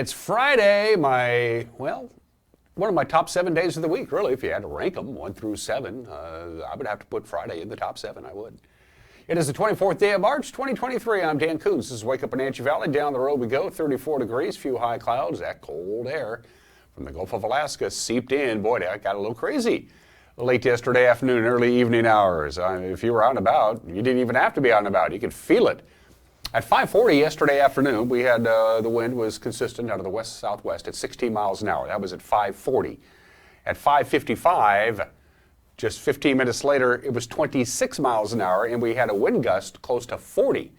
It's Friday, one of my top 7 days of the week, really. If you had to rank them, 1 through 7, I would have to put Friday in the top 7, I would. It is the 24th day of March, 2023. I'm Dan Kuntz. This is Wake Up Wenatchee Valley. Down the road we go, 34 degrees, few high clouds. That cold air from the Gulf of Alaska seeped in. Boy, that got a little crazy late yesterday afternoon, early evening hours. If you were out and about, you didn't even have to be out and about. You could feel it. At 5:40 yesterday afternoon, we had the wind was consistent out of the west-southwest at 16 miles an hour. That was at 5:40. At 5:55, just 15 minutes later, it was 26 miles an hour, and we had a wind gust close to 40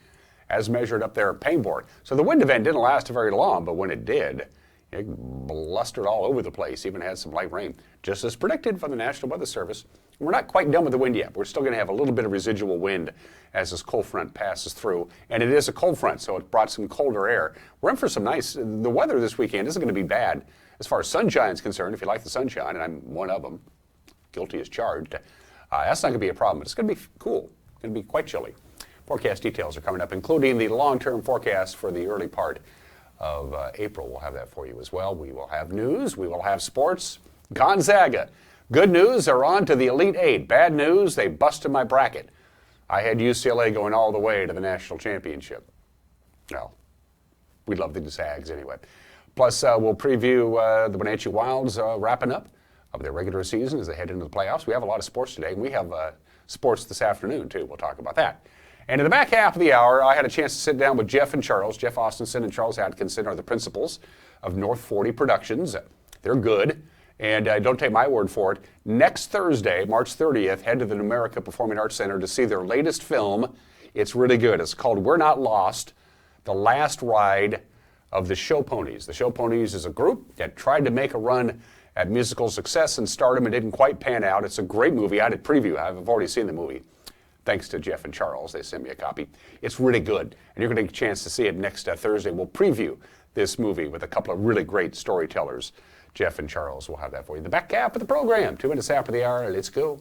as measured up there at Painboard. So the wind event didn't last very long, but when it did, it blustered all over the place, even had some light rain, just as predicted from the National Weather Service. We're not quite done with the wind yet. We're still going to have a little bit of residual wind as this cold front passes through. And it is a cold front, so it brought some colder air. We're in for some the weather this weekend isn't going to be bad as far as sunshine is concerned. If you like the sunshine, and I'm one of them, guilty as charged, that's not going to be a problem. It's going to be cool. It's going to be quite chilly. Forecast details are coming up, including the long-term forecast for the early part of April. We'll have that for you as well. We will have news. We will have sports. Gonzaga. Good news, they're on to the Elite Eight. Bad news, they busted my bracket. I had UCLA going all the way to the national championship. Well, we love the Zags anyway. Plus, we'll preview the Wenatchee Wilds wrapping up of their regular season as they head into the playoffs. We have a lot of sports today, and we have sports this afternoon, too. We'll talk about that. And in the back half of the hour, I had a chance to sit down with Jeff and Charles. Jeff Austinson and Charles Atkinson are the principals of North 40 Productions. They're good. And don't take my word for it. Next Thursday, March 30th, head to the Numerica Performing Arts Center to see their latest film. It's really good. It's called We're Not Lost, The Last Ride of the Show Ponies. The Show Ponies is a group that tried to make a run at musical success and stardom and didn't quite pan out. It's a great movie. I did preview. I've already seen the movie. Thanks to Jeff and Charles. They sent me a copy. It's really good. And you're going to get a chance to see it next Thursday. We'll preview this movie with a couple of really great storytellers. Jeff and Charles will have that for you. The back half of the program, 2 minutes after the hour. Let's go.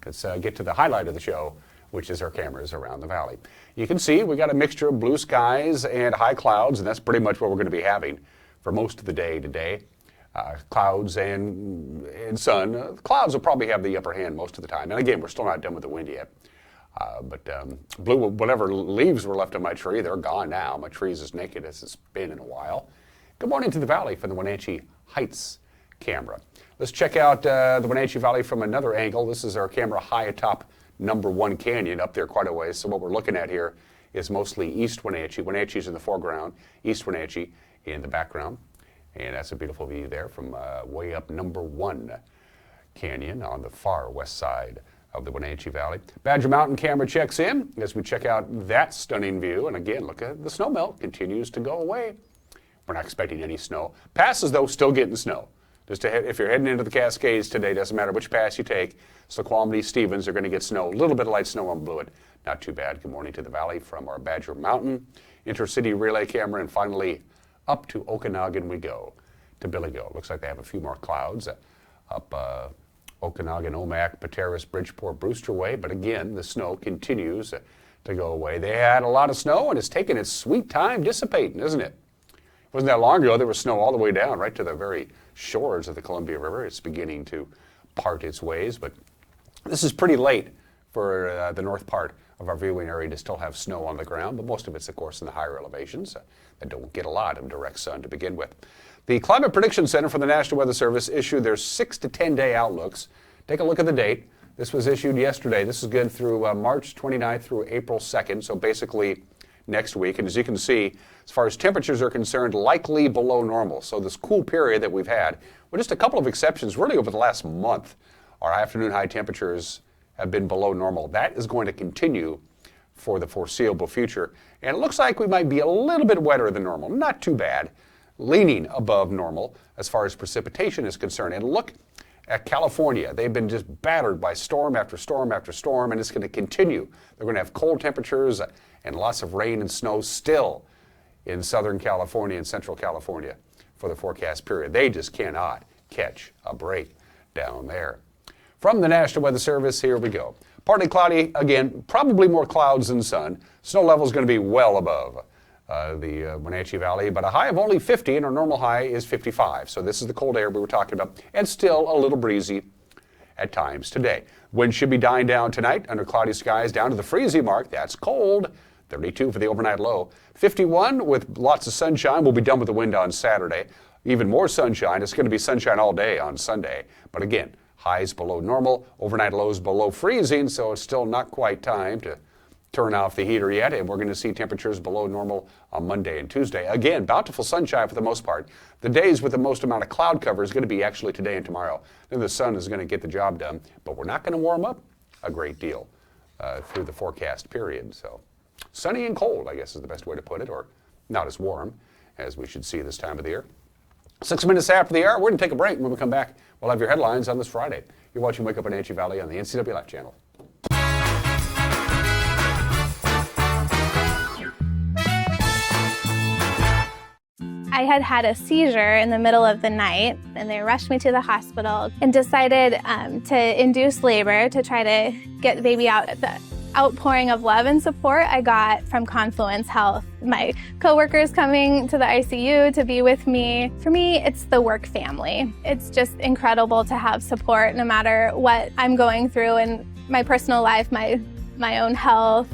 Let's get to the highlight of the show, which is our cameras around the valley. You can see we got a mixture of blue skies and high clouds, and that's pretty much what we're going to be having for most of the day today. Clouds and sun. Clouds will probably have the upper hand most of the time. And again, we're still not done with the wind yet. But blue, whatever leaves were left on my tree, they're gone now. My tree's as naked as it's been in a while. Good morning to the valley from the Wenatchee Heights camera. Let's check out the Wenatchee Valley from another angle. This is our camera high atop number 1 canyon up there quite a ways. So what we're looking at here is mostly East Wenatchee. Wenatchee's in the foreground, East Wenatchee in the background. And that's a beautiful view there from way up number 1 canyon on the far west side of the Wenatchee Valley. Badger Mountain camera checks in as we check out that stunning view. And again, look at the snow melt continues to go away. We're not expecting any snow. Passes, though, still getting snow. If you're heading into the Cascades today, doesn't matter which pass you take, Snoqualmie, Stevens are going to get snow. A little bit of light snow on Blewett. Not too bad. Good morning to the valley from our Badger Mountain intercity relay camera. And finally, up to Okanagan we go, to Billy Go. Looks like they have a few more clouds up Okanagan, Omak, Pateros, Bridgeport, Brewster Way. But again, the snow continues to go away. They had a lot of snow, and it's taken its sweet time dissipating, isn't it? It wasn't that long ago, there was snow all the way down, right to the very shores of the Columbia River. It's beginning to part its ways, but this is pretty late for the north part of our viewing area to still have snow on the ground, but most of it's, of course, in the higher elevations that don't get a lot of direct sun to begin with. The Climate Prediction Center for the National Weather Service issued their 6 to 10 day outlooks. Take a look at the date. This was issued yesterday. This is good through March 29th through April 2nd, so basically next week. And as you can see, as far as temperatures are concerned, likely below normal. So this cool period that we've had, with just a couple of exceptions, really over the last month, our afternoon high temperatures have been below normal. That is going to continue for the foreseeable future. And it looks like we might be a little bit wetter than normal. Not too bad. Leaning above normal as far as precipitation is concerned. And look at California. They've been just battered by storm after storm after storm, and it's going to continue. They're going to have cold temperatures and lots of rain and snow still in Southern California and Central California for the forecast period. They just cannot catch a break down there. From the National Weather Service, here we go. Partly cloudy, again, probably more clouds than sun. Snow level is going to be well above the Wenatchee Valley, but a high of only 50, and our normal high is 55. So this is the cold air we were talking about, and still a little breezy at times today. Wind should be dying down tonight under cloudy skies down to the freezing mark. That's cold. 32 for the overnight low. 51 with lots of sunshine. We'll be done with the wind on Saturday. Even more sunshine. It's going to be sunshine all day on Sunday. But again, highs below normal, overnight lows below freezing, so it's still not quite time to turn off the heater yet, and we're going to see temperatures below normal on Monday and Tuesday. Again, bountiful sunshine for the most part. The days with the most amount of cloud cover is going to be actually today and tomorrow. Then the sun is going to get the job done, but we're not going to warm up a great deal through the forecast period. So sunny and cold, I guess, is the best way to put it, or not as warm as we should see this time of the year. 6 minutes after the hour, we're going to take a break. When we come back, we'll have your headlines on this Friday. You're watching Wake Up Wenatchee Valley on the NCW Life channel. I had had a seizure in the middle of the night, and they rushed me to the hospital and decided to induce labor to try to get the baby out. The outpouring of love and support I got from Confluence Health. My coworkers coming to the ICU to be with me. For me, it's the work family. It's just incredible to have support no matter what I'm going through in my personal life, my own health.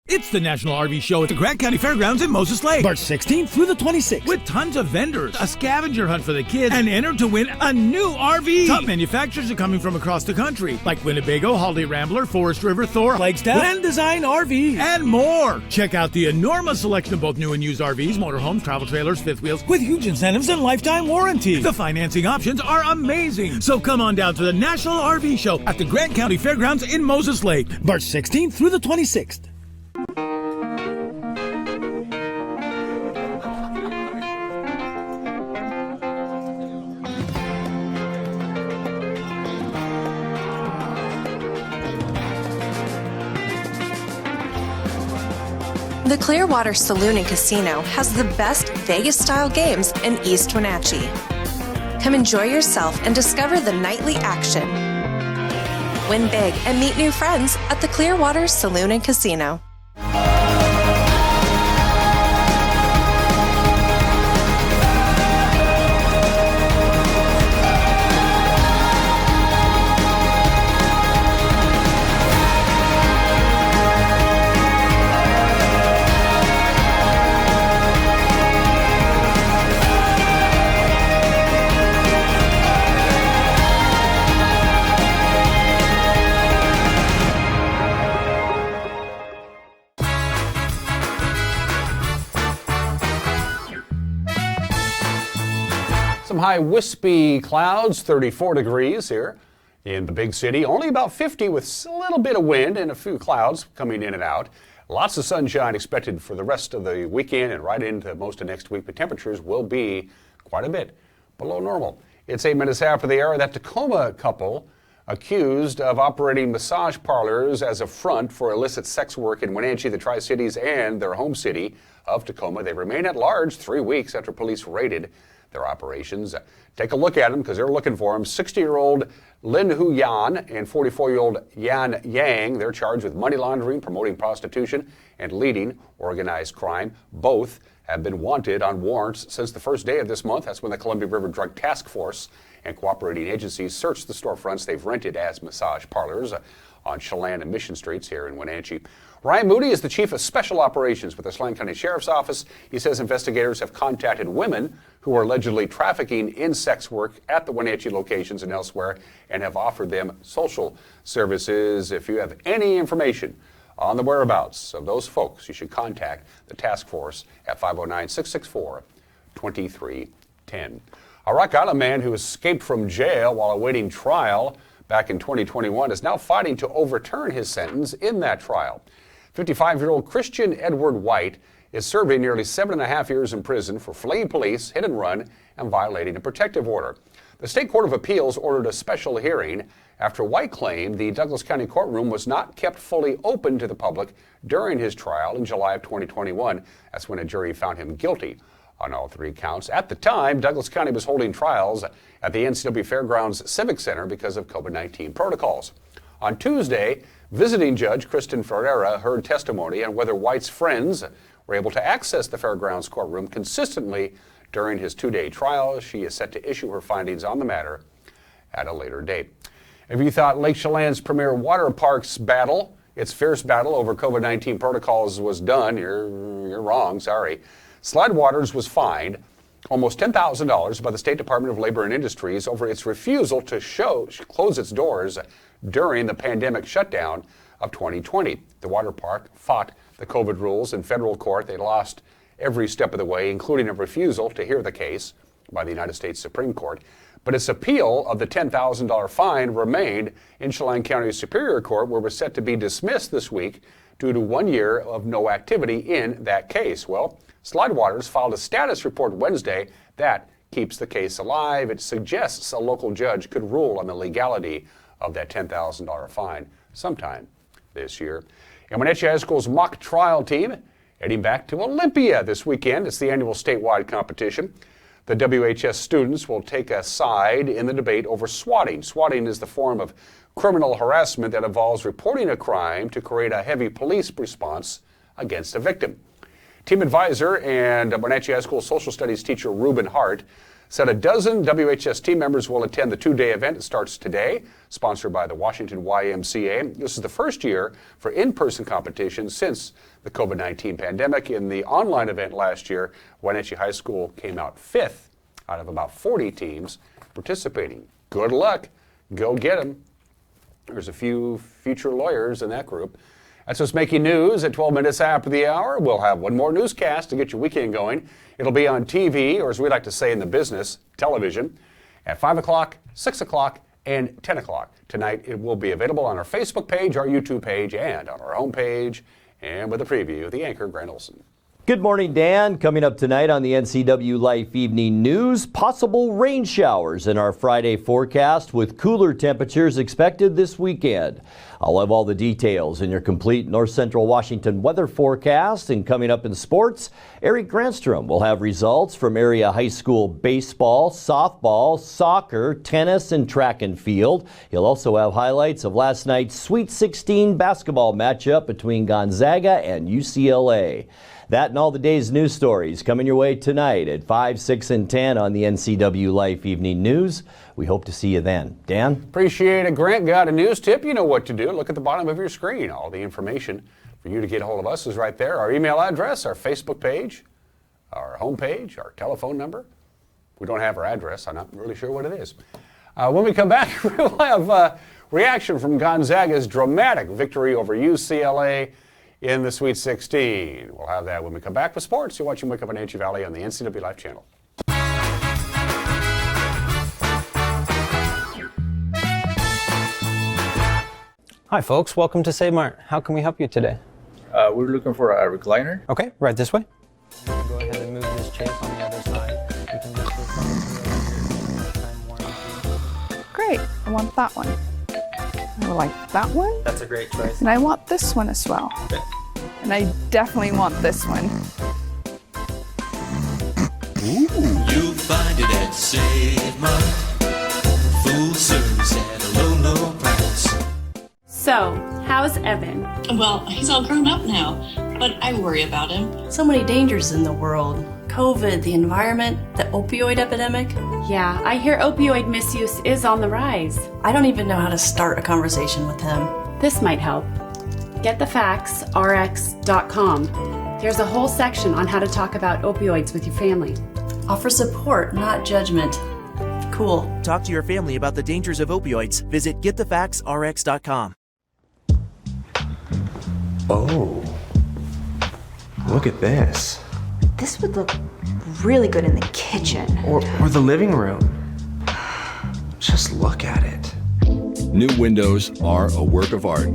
It's the National RV Show at the Grant County Fairgrounds in Moses Lake. March 16th through the 26th. With tons of vendors, a scavenger hunt for the kids, and enter to win a new RV. Top manufacturers are coming from across the country, like Winnebago, Holiday Rambler, Forest River, Thor, Flagstaff, Grand Design RV, and more. Check out the enormous selection of both new and used RVs, motorhomes, travel trailers, fifth wheels, with huge incentives and lifetime warranty. The financing options are amazing. So come on down to the National RV Show at the Grant County Fairgrounds in Moses Lake. March 16th through the 26th. The Clearwater Saloon and Casino has the best Vegas-style games in East Wenatchee. Come enjoy yourself and discover the nightly action. Win big and meet new friends at the Clearwater Saloon and Casino. Some high wispy clouds, 34 degrees here in the big city. Only about 50 with a little bit of wind and a few clouds coming in and out. Lots of sunshine expected for the rest of the weekend and right into most of next week. But temperatures will be quite a bit below normal. It's 8 minutes after the hour. That Tacoma couple accused of operating massage parlors as a front for illicit sex work in Wenatchee, the Tri-Cities, and their home city of Tacoma. They remain at large 3 weeks after police raided their operations. Take a look at them because they're looking for them. 60-year-old Lin Hu Yan and 44-year-old Yan Yang. They're charged with money laundering, promoting prostitution, and leading organized crime. Both have been wanted on warrants since the first day of this month. That's when the Columbia River Drug Task Force and cooperating agencies searched the storefronts they've rented as massage parlors on Chelan and Mission Streets here in Wenatchee. Ryan Moody is the Chief of Special Operations with the Chelan County Sheriff's Office. He says investigators have contacted women who are allegedly trafficking in sex work at the Wenatchee locations and elsewhere and have offered them social services. If you have any information on the whereabouts of those folks, you should contact the task force at 509-664-2310. A Rock Island man who escaped from jail while awaiting trial back in 2021 is now fighting to overturn his sentence in that trial. 55-year-old Christian Edward White is serving nearly 7.5 years in prison for fleeing police, hit and run, and violating a protective order. The State Court of Appeals ordered a special hearing after White claimed the Douglas County courtroom was not kept fully open to the public during his trial in July of 2021. That's when a jury found him guilty on all 3 counts. At the time, Douglas County was holding trials at the NCW Fairgrounds Civic Center because of COVID-19 protocols. On Tuesday, visiting judge Kristen Ferreira heard testimony on whether White's friends were able to access the fairgrounds courtroom consistently during his 2-day trial. She is set to issue her findings on the matter at a later date. If you thought Lake Chelan's premier water parks battle, its fierce battle over COVID-19 protocols was done, you're wrong, sorry. Slide Waters was fined almost $10,000 by the State Department of Labor and Industries over its refusal to close its doors during the pandemic shutdown of 2020. The water park fought the COVID rules in federal court. They lost every step of the way, including a refusal to hear the case by the United States Supreme Court. But its appeal of the $10,000 fine remained in Chelan County Superior Court, where it was set to be dismissed this week due to 1 year of no activity in that case. Well, Slide Waters filed a status report Wednesday that keeps the case alive. It suggests a local judge could rule on the legality of that $10,000 fine sometime this year. And Wenatchee High School's mock trial team heading back to Olympia this weekend. It's the annual statewide competition. The WHS students will take a side in the debate over swatting. Swatting is the form of criminal harassment that involves reporting a crime to create a heavy police response against a victim. Team advisor and Wenatchee High School social studies teacher Reuben Hart said a dozen WHS team members will attend the 2-day event. It starts today, sponsored by the Washington YMCA. This is the first year for in-person competition since the COVID-19 pandemic. In the online event last year, Wenatchee High School came out 5th out of about 40 teams participating. Good luck. Go get them. There's a few future lawyers in that group. That's what's making news at 12 minutes after the hour. We'll have one more newscast to get your weekend going. It'll be on TV, or as we like to say in the business, television, at 5 o'clock, 6 o'clock, and 10 o'clock. Tonight it will be available on our Facebook page, our YouTube page, and on our homepage, and with a preview, the anchor, Grant Olson. Good morning, Dan. Coming up tonight on the NCW Life Evening News, possible rain showers in our Friday forecast with cooler temperatures expected this weekend. I'll have all the details in your complete North Central Washington weather forecast. And coming up in sports, Eric Granstrom will have results from area high school baseball, softball, soccer, tennis, and track and field. He'll also have highlights of last night's Sweet 16 basketball matchup between Gonzaga and UCLA. That and all the day's news stories coming your way tonight at 5, 6, and 10 on the NCW Life Evening News. We hope to see you then. Dan? Appreciate it, Grant. Got a news tip? You know what to do. Look at the bottom of your screen. All the information for you to get a hold of us is right there. Our email address, our Facebook page, our homepage, our telephone number. We don't have our address. I'm not really sure what it is. When we come back, we'll have reaction from Gonzaga's dramatic victory over UCLA in the Sweet 16. We'll have that when we come back with sports. You're watching Wake Up Wenatchee Valley on the NCW Life channel. Hi folks, welcome to Save Mart. How can we help you today? We're looking for a recliner. Okay, right this way. Go ahead and move this chair on the other side. You can just lifetime warranty. Great, I want that one. I like that one. That's a great choice. And I want this one as well. Okay. And I definitely want this one. You'll find it at Save Mart. Full service at a low, low price. So, how's Evan? Well, he's all grown up now, but I worry about him. So many dangers in the world. COVID, the environment, the opioid epidemic. Yeah, I hear opioid misuse is on the rise. I don't even know how to start a conversation with him. This might help. GetTheFactsRx.com. There's a whole section on how to talk about opioids with your family. Offer support, not judgment. Cool. Talk to your family about the dangers of opioids. Visit GetTheFactsRx.com. Oh, look at this. This would look really good in the kitchen. Or the living room. Just look at it. New windows are a work of art.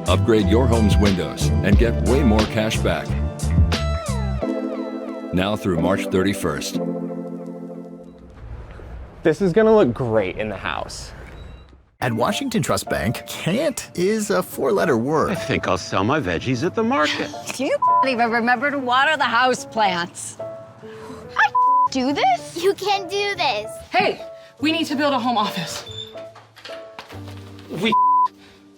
Upgrade your home's windows and get way more cash back. Now through March 31st. This is gonna look great in the house. At Washington Trust Bank, can't is a 4-letter word. I think I'll sell my veggies at the market. Do you even remember to water the house plants? I do this? You can do this. Hey, we need to build a home office.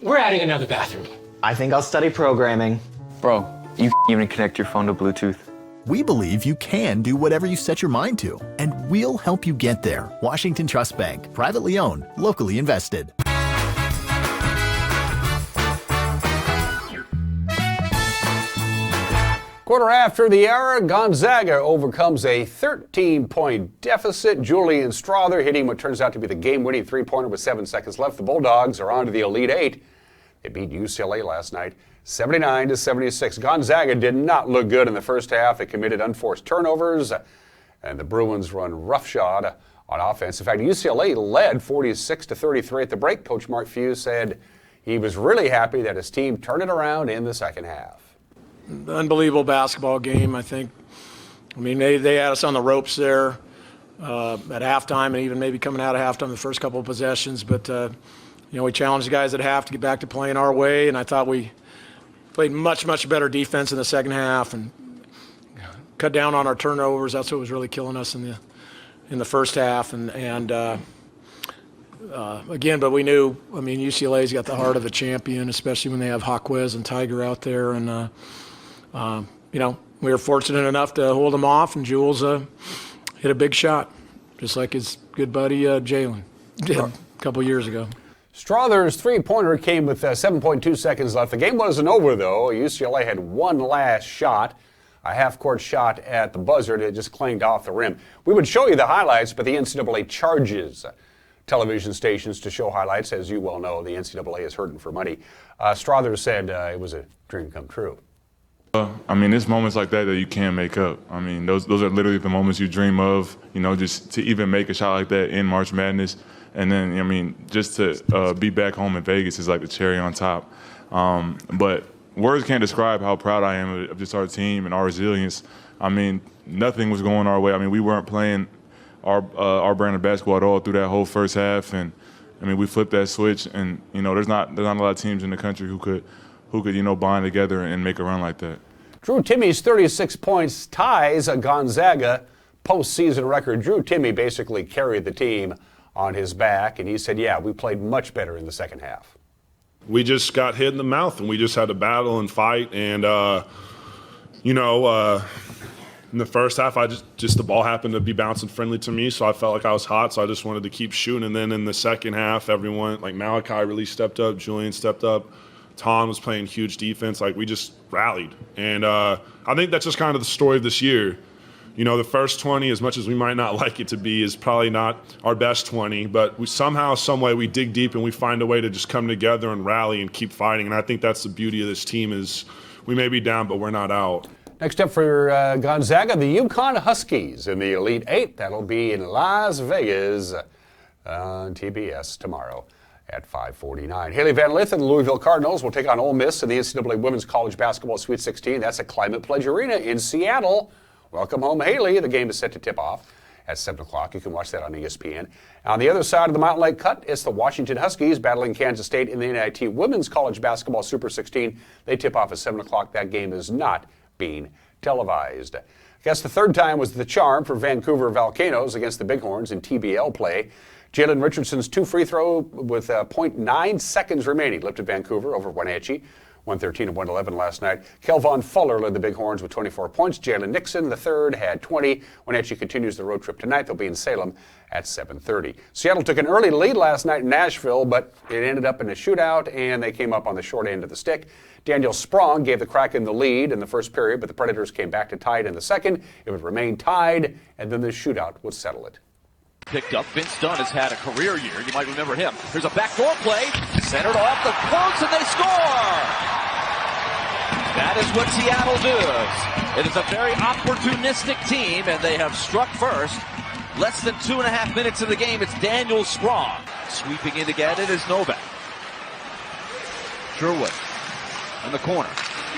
We're adding another bathroom. I think I'll study programming. Bro, you even connect your phone to Bluetooth. We believe you can do whatever you set your mind to, and we'll help you get there. Washington Trust Bank, privately owned, locally invested. Quarter after the hour, Gonzaga overcomes a 13-point deficit. Julian Strother hitting what turns out to be the game-winning three-pointer with 7 seconds left. The Bulldogs are on to the Elite Eight. They beat UCLA last night, 79-76. Gonzaga did not look good in the first half. They committed unforced turnovers, and the Bruins run roughshod on offense. In fact, UCLA led 46-33 at the break. Coach Mark Few said he was really happy that his team turned it around in the second half. Unbelievable basketball game, I think. I mean, they had us on the ropes there at halftime and even maybe coming out of halftime the first couple of possessions. But, we challenged the guys at half to get back to playing our way, and I thought we played much, much better defense in the second half and cut down on our turnovers. That's what was really killing us in the first half. Again, but we knew, UCLA's got the heart of a champion, especially when they have Jaquez and Tiger out there. And, we were fortunate enough to hold them off, and Jules hit a big shot, just like his good buddy Jalen did a couple years ago. Strother's three-pointer came with 7.2 seconds left. The game wasn't over, though. UCLA had one last shot, a half-court shot at the buzzer that just clanged off the rim. We would show you the highlights, but the NCAA charges television stations to show highlights. As you well know, the NCAA is hurting for money. Strother said it was a dream come true. It's moments like that you can't make up. Those are literally the moments you dream of, just to even make a shot like that in March Madness. And then, just to be back home in Vegas is like the cherry on top. But words can't describe how proud I am of just our team and our resilience. Nothing was going our way. We weren't playing our brand of basketball at all through that whole first half. And, we flipped that switch. And, there's not a lot of teams in the country who could bond together and make a run like that. Drew Timmy's 36 points ties a Gonzaga postseason record. Drew Timmy basically carried the team on his back, and he said, we played much better in the second half. We just got hit in the mouth, and we just had to battle and fight. And, in the first half, the ball happened to be bouncing friendly to me, so I felt like I was hot, so I just wanted to keep shooting. And then in the second half, everyone, like Malachi really stepped up, Julian stepped up, Tom was playing huge defense. We just rallied. And I think that's just kind of the story of this year. The first 20, as much as we might not like it to be, is probably not our best 20, but we somehow, some way, we dig deep and we find a way to just come together and rally and keep fighting. And I think that's the beauty of this team is we may be down, but we're not out. Next up for Gonzaga, the UConn Huskies in the Elite Eight. That'll be in Las Vegas on TBS tomorrow at 5:49. Haley Van Lith and the Louisville Cardinals will take on Ole Miss in the NCAA Women's College Basketball Sweet 16. That's at Climate Pledge Arena in Seattle. Welcome home, Haley. The game is set to tip off at 7 o'clock. You can watch that on ESPN. On the other side of the Mountain Lake Cut, it's the Washington Huskies battling Kansas State in the NIT Women's College Basketball Super 16. They tip off at 7 o'clock. That game is not being televised. I guess the third time was the charm for Vancouver Volcanoes against the Bighorns in TBL play. Jalen Richardson's two free throw with 0.9 seconds remaining lifted Vancouver over Wenatchee, 113 and 111 last night. Kelvon Fuller led the Bighorns with 24 points. Jalen Nixon, the third, had 20. Wenatchee continues the road trip tonight. They'll be in Salem at 7:30. Seattle took an early lead last night in Nashville, but it ended up in a shootout, and they came up on the short end of the stick. Daniel Sprong gave the Kraken the lead in the first period, but the Predators came back to tie it in the second. It would remain tied, and then the shootout would settle it. Picked up. Vince Dunn has had a career year. You might remember him. Here's a backdoor play. Centered off the Kuntz, and they score! That is what Seattle does. It is a very opportunistic team, and they have struck first. Less than 2.5 minutes of the game, it's Daniel Sprong. Sweeping in to get it is Novak. Sherwood in the corner.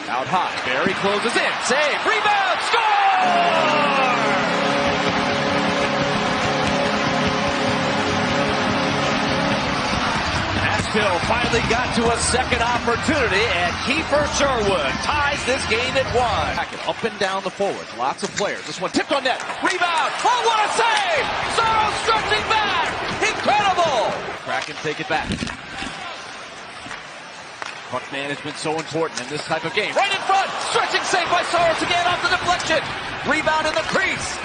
Out high. Barry closes in. Save. Rebound. Score! Nashville finally got to a second opportunity, and Kiefer Sherwood ties this game at 1. Up and down the forwards. Lots of players. This one tipped on net. Rebound. Oh, what a save! Sorrow stretching back. Incredible. Kraken take it back. Puck management so important in this type of game. Right in front, stretching save by Saros again off the deflection. Rebound in the crease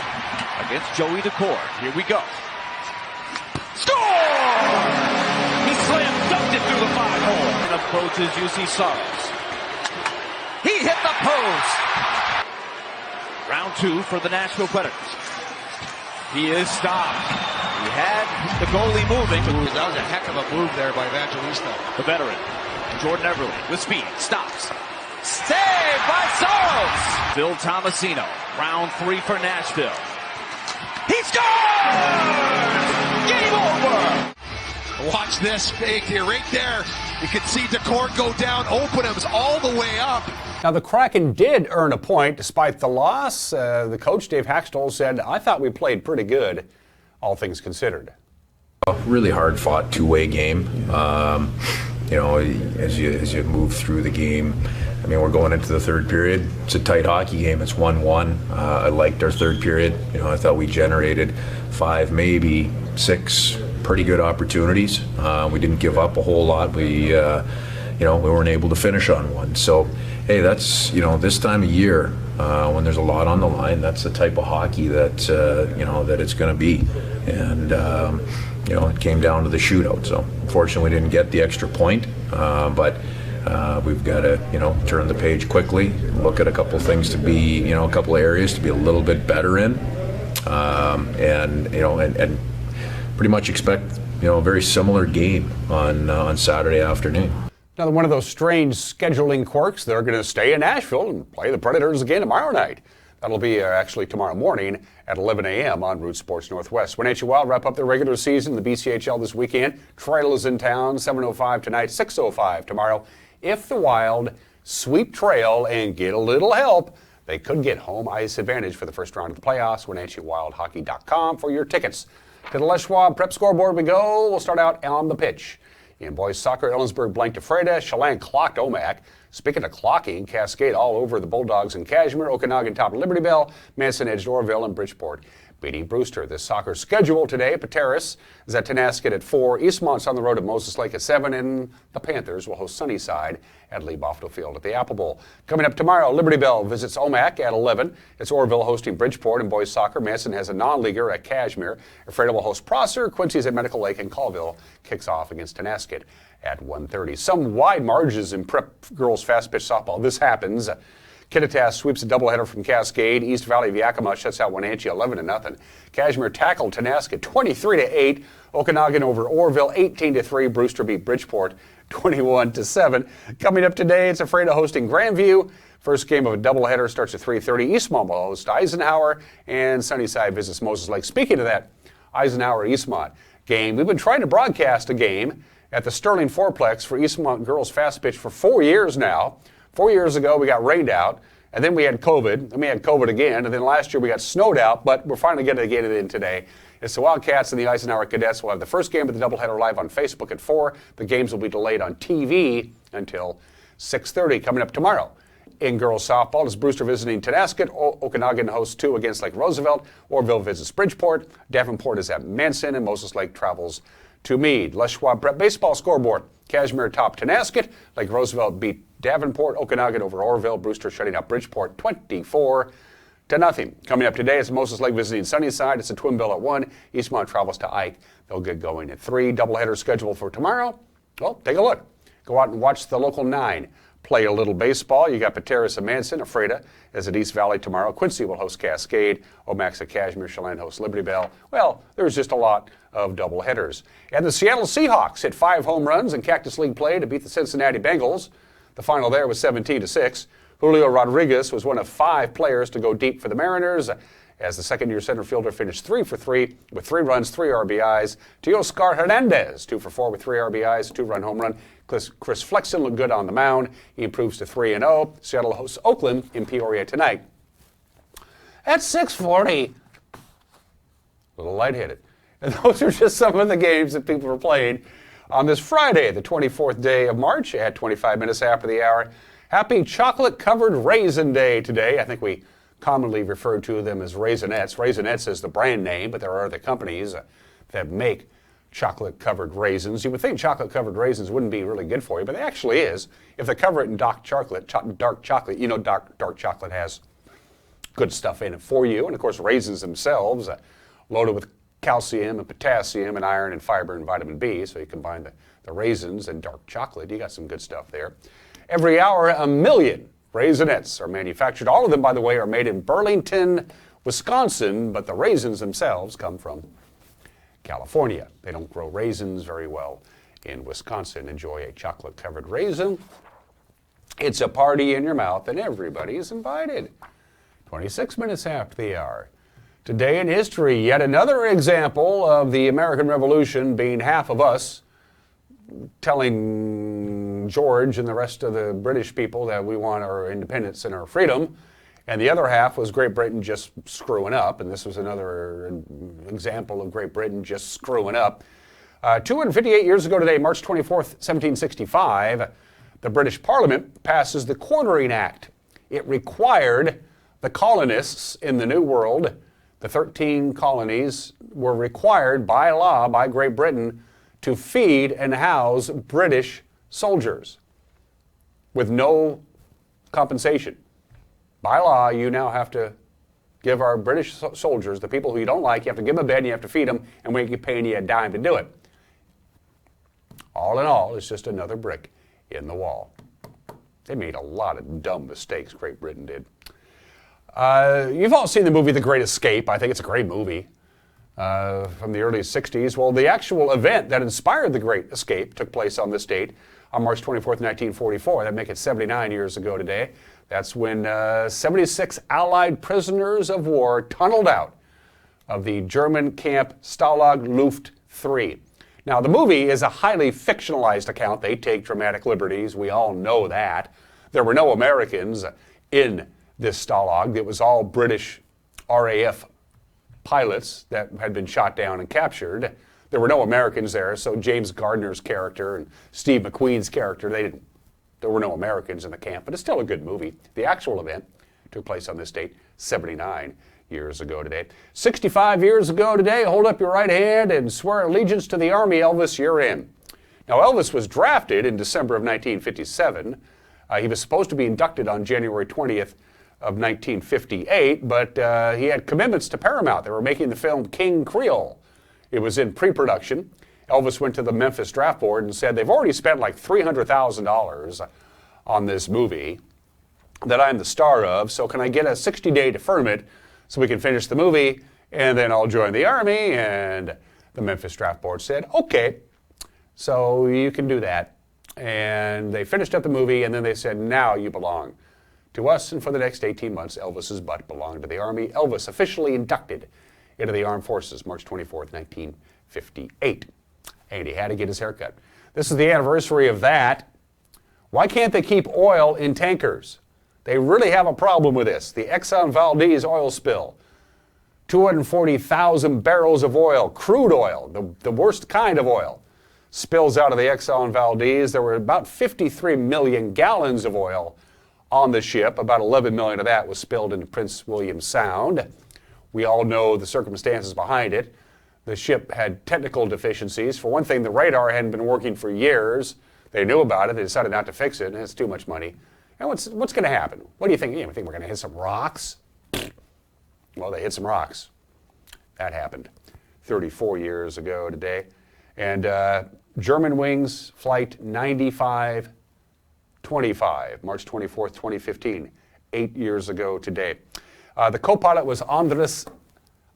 against Joey Decor. Here we go. Score! He slam dunked it through the 5-hole. And approaches UC Saros. He hit the post. Round 2 for the Nashville Predators. He is stopped. He had the goalie moving. That was a heck of a move there by Evangelista. The veteran, Jordan Everly, with speed, stops. Save by Saros! Phil Tomasino, round 3 for Nashville. He scores! Game over! Watch this fake here, right there. You can see Decor go down, Openham's all the way up. Now, the Kraken did earn a point despite the loss. The coach, Dave Haxtell, said, I thought we played pretty good, all things considered. A really hard-fought two-way game. As you move through the game, I mean, we're going into the third period. It's a tight hockey game. It's 1-1. I liked our third period. I thought we generated 5, maybe 6 pretty good opportunities. We didn't give up a whole lot. We weren't able to finish on one. So, hey, that's, this time of year, when there's a lot on the line, that's the type of hockey that, that it's going to be. And, it came down to the shootout. So, unfortunately, we didn't get the extra point, but we've got to, turn the page quickly, look at a couple things to be, a couple areas to be a little bit better in, and pretty much expect, a very similar game on Saturday afternoon. Another one of those strange scheduling quirks. They're going to stay in Nashville and play the Predators again tomorrow night. That'll be actually tomorrow morning at 11 a.m. on Root Sports Northwest. Wenatchee Wild wrap up their regular season in the BCHL this weekend. Trail is in town, 7:05 tonight, 6:05 tomorrow. If the Wild sweep Trail and get a little help, they could get home ice advantage for the first round of the playoffs. WenatcheeWildHockey.com for your tickets. To the Les Schwab Prep Scoreboard we go. We'll start out on the pitch. In boys soccer, Ellensburg blanked Ephrata. Chelan clocked Omak. Speaking of clocking, Cascade all over the Bulldogs in Kashmir. Okanagan topped Liberty Bell. Manson edged Orville and Bridgeport beating Brewster. This soccer schedule today, Pateris is at Tenasket at 4. Eastmont's on the road at Moses Lake at 7. And the Panthers will host Sunnyside at Lee Bofto Field at the Apple Bowl. Coming up tomorrow, Liberty Bell visits Omak at 11. It's Orville hosting Bridgeport. In boys soccer, Manson has a non-leaguer at Kashmir. Ephrata will host Prosser. Quincy's at Medical Lake. And Colville kicks off against Tenasket at 1:30. Some wide margins in prep girls fast pitch softball. This happens. Kittitas sweeps a doubleheader from Cascade. East Valley of Yakima shuts out Wenatchee 11-0. Kashmir tackled Tenasket 23-8. Okanagan over Orville 18-3. Brewster beat Bridgeport 21-7. Coming up today, it's Ephrata hosting Grandview. First game of a doubleheader starts at 3:30. Eastmont will host Eisenhower, and Sunnyside visits Moses Lake. Speaking of that Eisenhower-Eastmont game, we've been trying to broadcast a game at the Sterling Fourplex for Eastmont girls fast pitch for 4 years now. 4 years ago, we got rained out, and then we had COVID, and we had COVID again, and then last year we got snowed out, but we're finally getting to get it in today. It's the Wildcats and the Eisenhower Cadets. We'll have the first game of the doubleheader live on Facebook at 4. The games will be delayed on TV until 6:30. Coming up tomorrow in girls softball is Brewster visiting Tenasket. Okanagan hosts 2 against Lake Roosevelt. Orville visits Bridgeport. Davenport is at Manson, and Moses Lake travels to Meade. Les Schwab Prep Baseball Scoreboard. Kashmir topped Tenasket. Lake Roosevelt beat Davenport. Okanagan over Orville. Brewster shutting out Bridgeport 24-0. Coming up today is Moses Lake visiting Sunnyside. It's a twin bill at 1. Eastmont travels to Ike. They'll get going at 3. Doubleheader schedule for tomorrow. Well, take a look. Go out and watch the local 9 play a little baseball. You got Pateris and Manson. Ephrata is at East Valley tomorrow. Quincy will host Cascade. Omak's at Kashmir. Chelan hosts Liberty Bell. Well, there's just a lot of doubleheaders. And the Seattle Seahawks hit 5 home runs in Cactus League play to beat the Cincinnati Bengals. The final there was 17-6. Julio Rodriguez was one of 5 players to go deep for the Mariners, as the second-year center fielder finished 3 for 3 with 3 runs, 3 RBIs. Teoscar Hernandez, 2 for 4 with 3 RBIs, a 2-run home run. Chris Flexen looked good on the mound. He improves to 3-0. Seattle hosts Oakland in Peoria tonight at 6:40. A little lightheaded. And those are just some of the games that people are playing on this Friday, the 24th day of March, at 25 minutes after the hour. Happy chocolate-covered raisin day today. I think we commonly refer to them as Raisinets. Raisinets is the brand name, but there are other companies that make chocolate-covered raisins. You would think chocolate-covered raisins wouldn't be really good for you, but it actually is. If they cover it in dark chocolate, you know dark chocolate has good stuff in it for you. And of course, raisins themselves, loaded with calcium and potassium and iron and fiber and vitamin B. So you combine the raisins and dark chocolate, you got some good stuff there. Every hour, 1 million Raisinets are manufactured. All of them, by the way, are made in Burlington, Wisconsin, but the raisins themselves come from California. They don't grow raisins very well in Wisconsin. Enjoy a chocolate-covered raisin. It's a party in your mouth, and everybody's invited. 26 minutes after the hour. Today in history, yet another example of the American Revolution being half of us telling George and the rest of the British people that we want our independence and our freedom, and the other half was Great Britain just screwing up, and this was another example of Great Britain just screwing up. 258 years ago today, March 24th, 1765, the British Parliament passes the Quartering Act. It required the colonists in the New World, the 13 colonies, were required by law by Great Britain to feed and house British soldiers with no compensation. By law, you now have to give our British soldiers, the people who you don't like, you have to give them a bed and you have to feed them, and we ain't paying you a dime to do it. All in all, it's just another brick in the wall. They made a lot of dumb mistakes, Great Britain did. You've all seen the movie The Great Escape. I think it's a great movie from the early 60s. Well, the actual event that inspired The Great Escape took place on this date, on March 24th, 1944. That'd make it 79 years ago today. That's when 76 Allied prisoners of war tunneled out of the German camp Stalag Luft III. Now, the movie is a highly fictionalized account. They take dramatic liberties. We all know that. There were no Americans in this Stalag. It was all British RAF pilots that had been shot down and captured. There were no Americans there, so James Gardner's character and Steve McQueen's character, there were no Americans in the camp, but it's still a good movie. The actual event took place on this date, 79 years ago today. 65 years ago today, hold up your right hand and swear allegiance to the Army, Elvis, you're in. Now, Elvis was drafted in December of 1957. He was supposed to be inducted on January 20th of 1958, but he had commitments to Paramount. They were making the film King Creole. It was in pre-production. Elvis went to the Memphis Draft Board and said, they've already spent like $300,000 on this movie that I'm the star of, so can I get a 60-day deferment so we can finish the movie and then I'll join the Army? And the Memphis Draft Board said, okay, so you can do that. And they finished up the movie and then they said, now you belong to us, and for the next 18 months, Elvis's butt belonged to the Army. Elvis officially inducted into the Armed Forces March 24th, 1958. And he had to get his hair cut. This is the anniversary of that. Why can't they keep oil in tankers? They really have a problem with this. The Exxon Valdez oil spill. 240,000 barrels of oil, crude oil, the worst kind of oil, spills out of the Exxon Valdez. There were about 53 million gallons of oil on the ship. About 11 million of that was spilled into Prince William Sound. We all know the circumstances behind it. The ship had technical deficiencies. For one thing, the radar hadn't been working for years. They knew about it. They decided not to fix it, and it's too much money. And what's going to happen? What do you think? You think we're going to hit some rocks? Well, they hit some rocks. That happened 34 years ago today. And Germanwings Flight 9525, March 24th, 2015, 8 years ago today. The co-pilot was Andres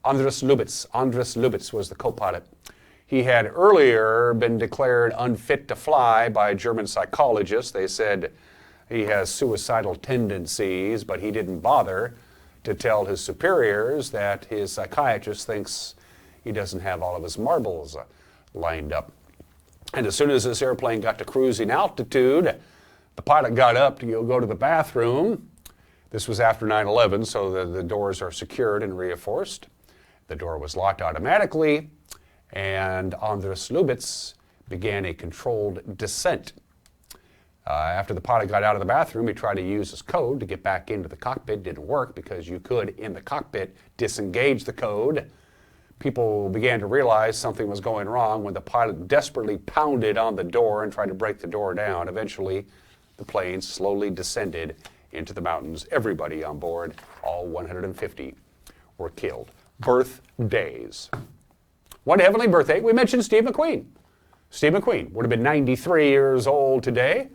Lubitz. Andres Lubitz was the co-pilot. He had earlier been declared unfit to fly by German psychologists. They said he has suicidal tendencies, but he didn't bother to tell his superiors that his psychiatrist thinks he doesn't have all of his marbles lined up. And as soon as this airplane got to cruising altitude, the pilot got up to go to the bathroom. This was after 9/11, so the doors are secured and reinforced. The door was locked automatically, and Andres Lubitz began a controlled descent. After the pilot got out of the bathroom, he tried to use his code to get back into the cockpit. Didn't work because you could, in the cockpit, disengage the code. People began to realize something was going wrong when the pilot desperately pounded on the door and tried to break the door down. Eventually, the plane slowly descended into the mountains. Everybody on board, all 150, were killed. Birthdays. One heavenly birthday, we mentioned Steve McQueen. Steve McQueen would have been 93 years old today.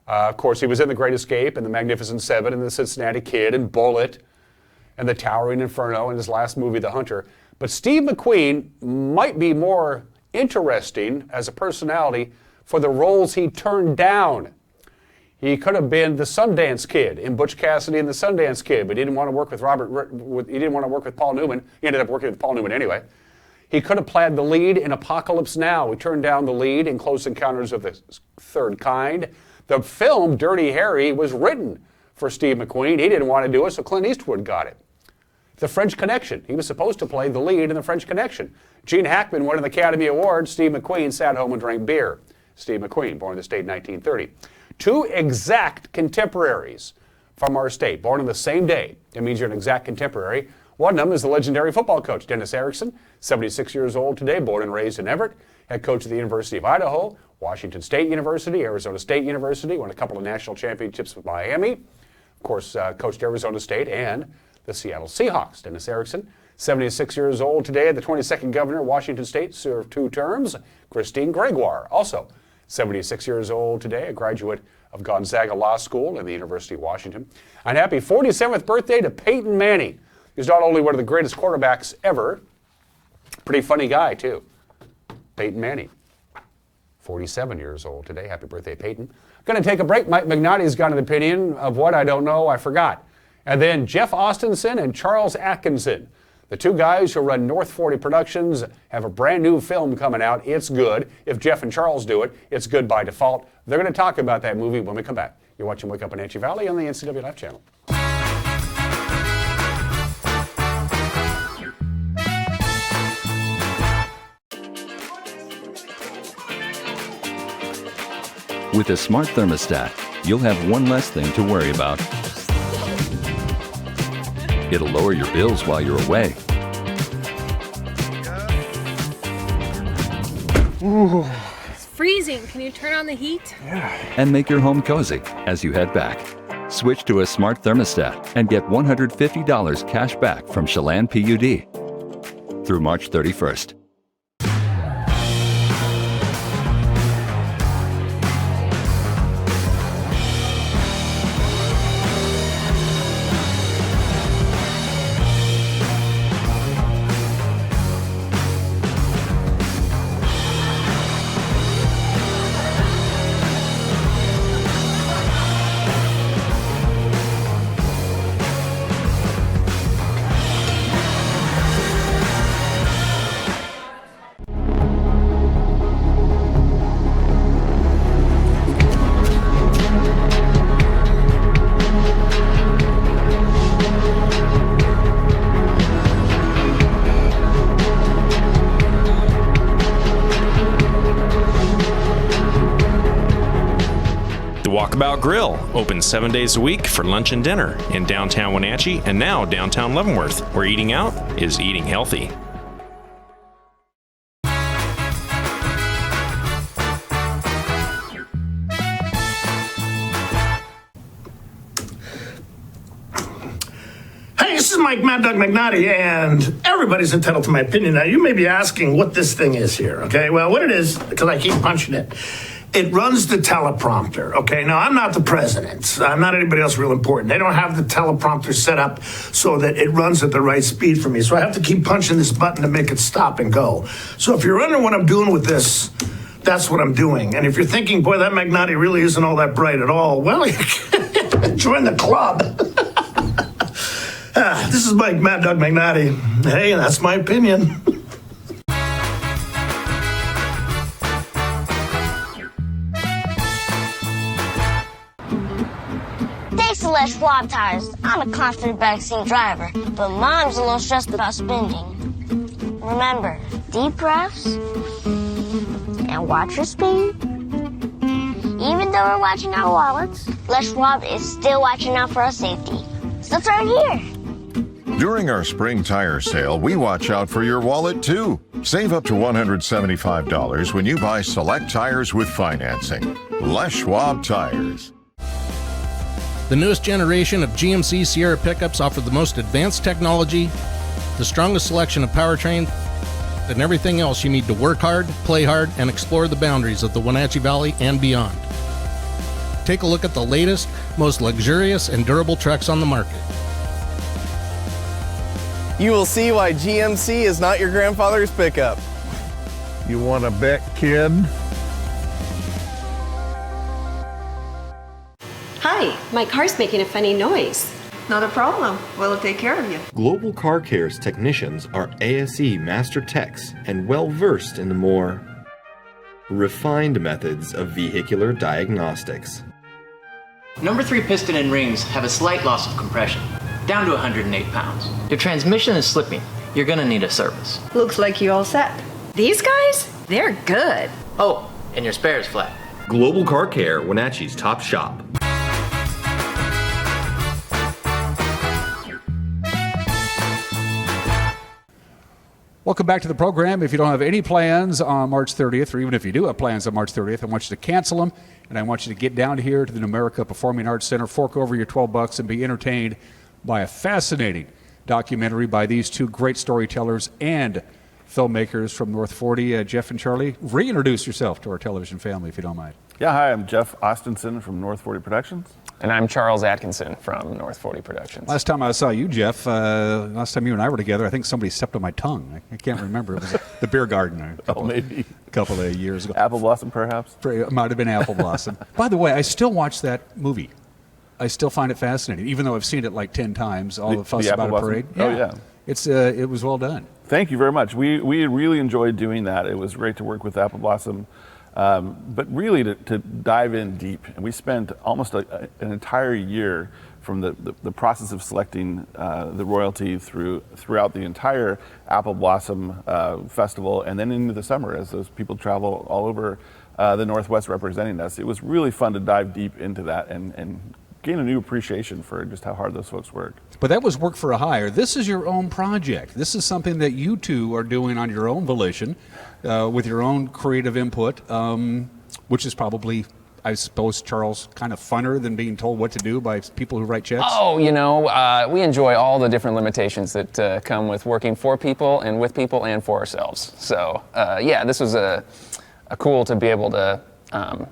Of course, he was in The Great Escape and The Magnificent Seven and The Cincinnati Kid and Bullet and The Towering Inferno and his last movie, The Hunter. But Steve McQueen might be more interesting as a personality for the roles he turned down. He could have been the Sundance Kid in Butch Cassidy and the Sundance Kid, but he didn't want to work with he didn't want to work with Paul Newman. He ended up working with Paul Newman anyway. He could have played the lead in Apocalypse Now. He turned down the lead in Close Encounters of the Third Kind. The film Dirty Harry was written for Steve McQueen. He didn't want to do it, so Clint Eastwood got it. The French Connection. He was supposed to play the lead in The French Connection. Gene Hackman won an Academy Award. Steve McQueen sat home and drank beer. Steve McQueen, born in the state in 1930. Two exact contemporaries from our state, born on the same day. It means you're an exact contemporary. One of them is the legendary football coach, Dennis Erickson, 76 years old today, born and raised in Everett, head coach of the University of Idaho, Washington State University, Arizona State University, won a couple of national championships with Miami. Of course, coached Arizona State and the Seattle Seahawks. Dennis Erickson, 76 years old today, the 22nd governor of Washington State, served 2 terms. Christine Gregoire, also 76 years old today, a graduate of Gonzaga Law School and the University of Washington. And happy 47th birthday to Peyton Manning. He's not only one of the greatest quarterbacks ever, pretty funny guy too. Peyton Manning, 47 years old today. Happy birthday, Peyton. Going to take a break. Mike Magnotti's got an opinion of what I don't know, I forgot. And then Jeff Austinson and Charles Atkinson, the 2 guys who run North 40 Productions, have a brand new film coming out. It's good. If Jeff and Charles do it, it's good by default. They're going to talk about that movie when we come back. You're watching Wake Up Wenatchee Valley on the NCW Live channel. With a smart thermostat, you'll have one less thing to worry about. It'll lower your bills while you're away. Ooh. It's freezing. Can you turn on the heat? And make your home cozy as you head back. Switch to a smart thermostat and get $150 cash back from Chelan PUD through March 31st. Walkabout Grill, open 7 days a week for lunch and dinner in downtown Wenatchee and now downtown Leavenworth, where eating out is eating healthy. Hey, this is Mike Mad Dog McNaughty, and everybody's entitled to my opinion. Now, you may be asking what this thing is here, okay? Well, what it is, because I keep punching it, it runs the teleprompter, okay? Now, I'm not the president. I'm not anybody else real important. They don't have the teleprompter set up so that it runs at the right speed for me. So I have to keep punching this button to make it stop and go. So if you're wondering what I'm doing with this, that's what I'm doing. And if you're thinking, boy, that Magnati really isn't all that bright at all, well, you can join the club. This is Mike Mad Dog Magnati. Hey, that's my opinion. Thanks to Les Schwab Tires. I'm a confident backseat driver, but Mom's a little stressed about spending. Remember, deep breaths and watch your speed. Even though we're watching our wallets, Les Schwab is still watching out for our safety. So turn here. During our spring tire sale, we watch out for your wallet too. Save up to $175 when you buy select tires with financing. Les Schwab Tires. The newest generation of GMC Sierra pickups offer the most advanced technology, the strongest selection of powertrain, and everything else you need to work hard, play hard, and explore the boundaries of the Wenatchee Valley and beyond. Take a look at the latest, most luxurious and durable trucks on the market. You will see why GMC is not your grandfather's pickup. You want to bet, kid? Hi, my car's making a funny noise. Not a problem. We'll take care of you. Global Car Care's technicians are ASE Master Techs and well-versed in the more refined methods of vehicular diagnostics. Number 3 piston and rings have a slight loss of compression, down to 108 pounds. Your transmission is slipping. You're gonna need a service. Looks like you all set. These guys? They're good. Oh, and your spare is flat. Global Car Care, Wenatchee's top shop. Welcome back to the program. If you don't have any plans on March 30th, or even if you do have plans on March 30th, I want you to cancel them, and I want you to get down here to the Numerica Performing Arts Center, fork over your $12 and be entertained by a fascinating documentary by these two great storytellers and filmmakers from North 40. Jeff and Charlie, reintroduce yourself to our television family, if you don't mind. Yeah, hi, I'm Jeff Austinson from North 40 Productions. And I'm Charles Atkinson from North 40 Productions. Last time I saw you, Jeff, last time you and I were together, I think somebody stepped on my tongue. I can't remember. It was the beer garden Maybe a couple of years ago. Apple Blossom, perhaps? It might have been Apple Blossom. By the way, I still watch that movie. I still find it fascinating, even though I've seen it like 10 times, all the fuss about a parade. Oh, yeah. It was well done. Thank you very much. We really enjoyed doing that. It was great to work with Apple Blossom. But really to dive in deep, and we spent almost an entire year from the process of selecting the royalty throughout the entire Apple Blossom Festival, and then into the summer as those people travel all over the Northwest representing us. It was really fun to dive deep into that and gain a new appreciation for just how hard those folks work. But that was work for a hire. This is your own project. This is something that you two are doing on your own volition, with your own creative input, which is probably, I suppose, Charles, kind of funner than being told what to do by people who write checks? Oh, we enjoy all the different limitations that come with working for people and with people and for ourselves. So, this was a cool to be able to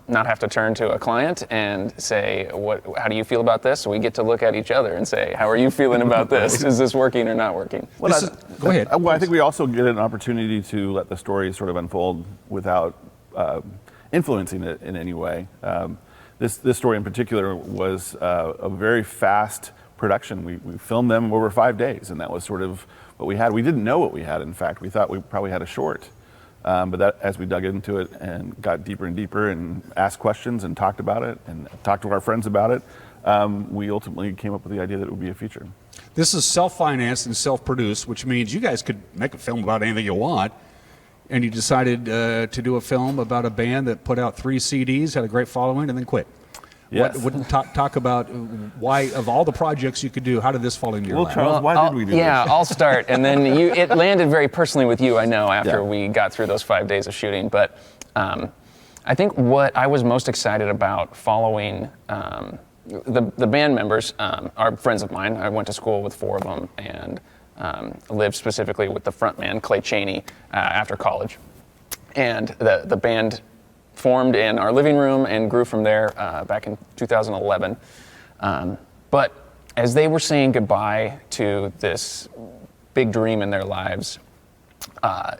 not have to turn to a client and say, how do you feel about this? So we get to look at each other and say, how are you feeling about this? Is this working or not working? Go ahead. Well, I think we also get an opportunity to let the story sort of unfold without influencing it in any way. This story in particular was a very fast production. We filmed them over 5 days, and that was sort of what we had. We didn't know what we had, in fact. We thought we probably had a short. But that, as we dug into it and got deeper and deeper and asked questions and talked about it and talked to our friends about it, we ultimately came up with the idea that it would be a feature. This is self-financed and self-produced, which means you guys could make a film about anything you want, and you decided to do a film about a band that put out 3 CDs, had a great following, and then quit. Yes. Talk about why, of all the projects you could do, how did this fall into your lap? Charles, why did we do this? Yeah, I'll start, and then it landed very personally with you, I know, after we got through those 5 days of shooting. But I think what I was most excited about following the band members are friends of mine. I went to school with 4 of them and lived specifically with the frontman, Clay Chaney, after college. And the band formed in our living room and grew from there back in 2011. But as they were saying goodbye to this big dream in their lives,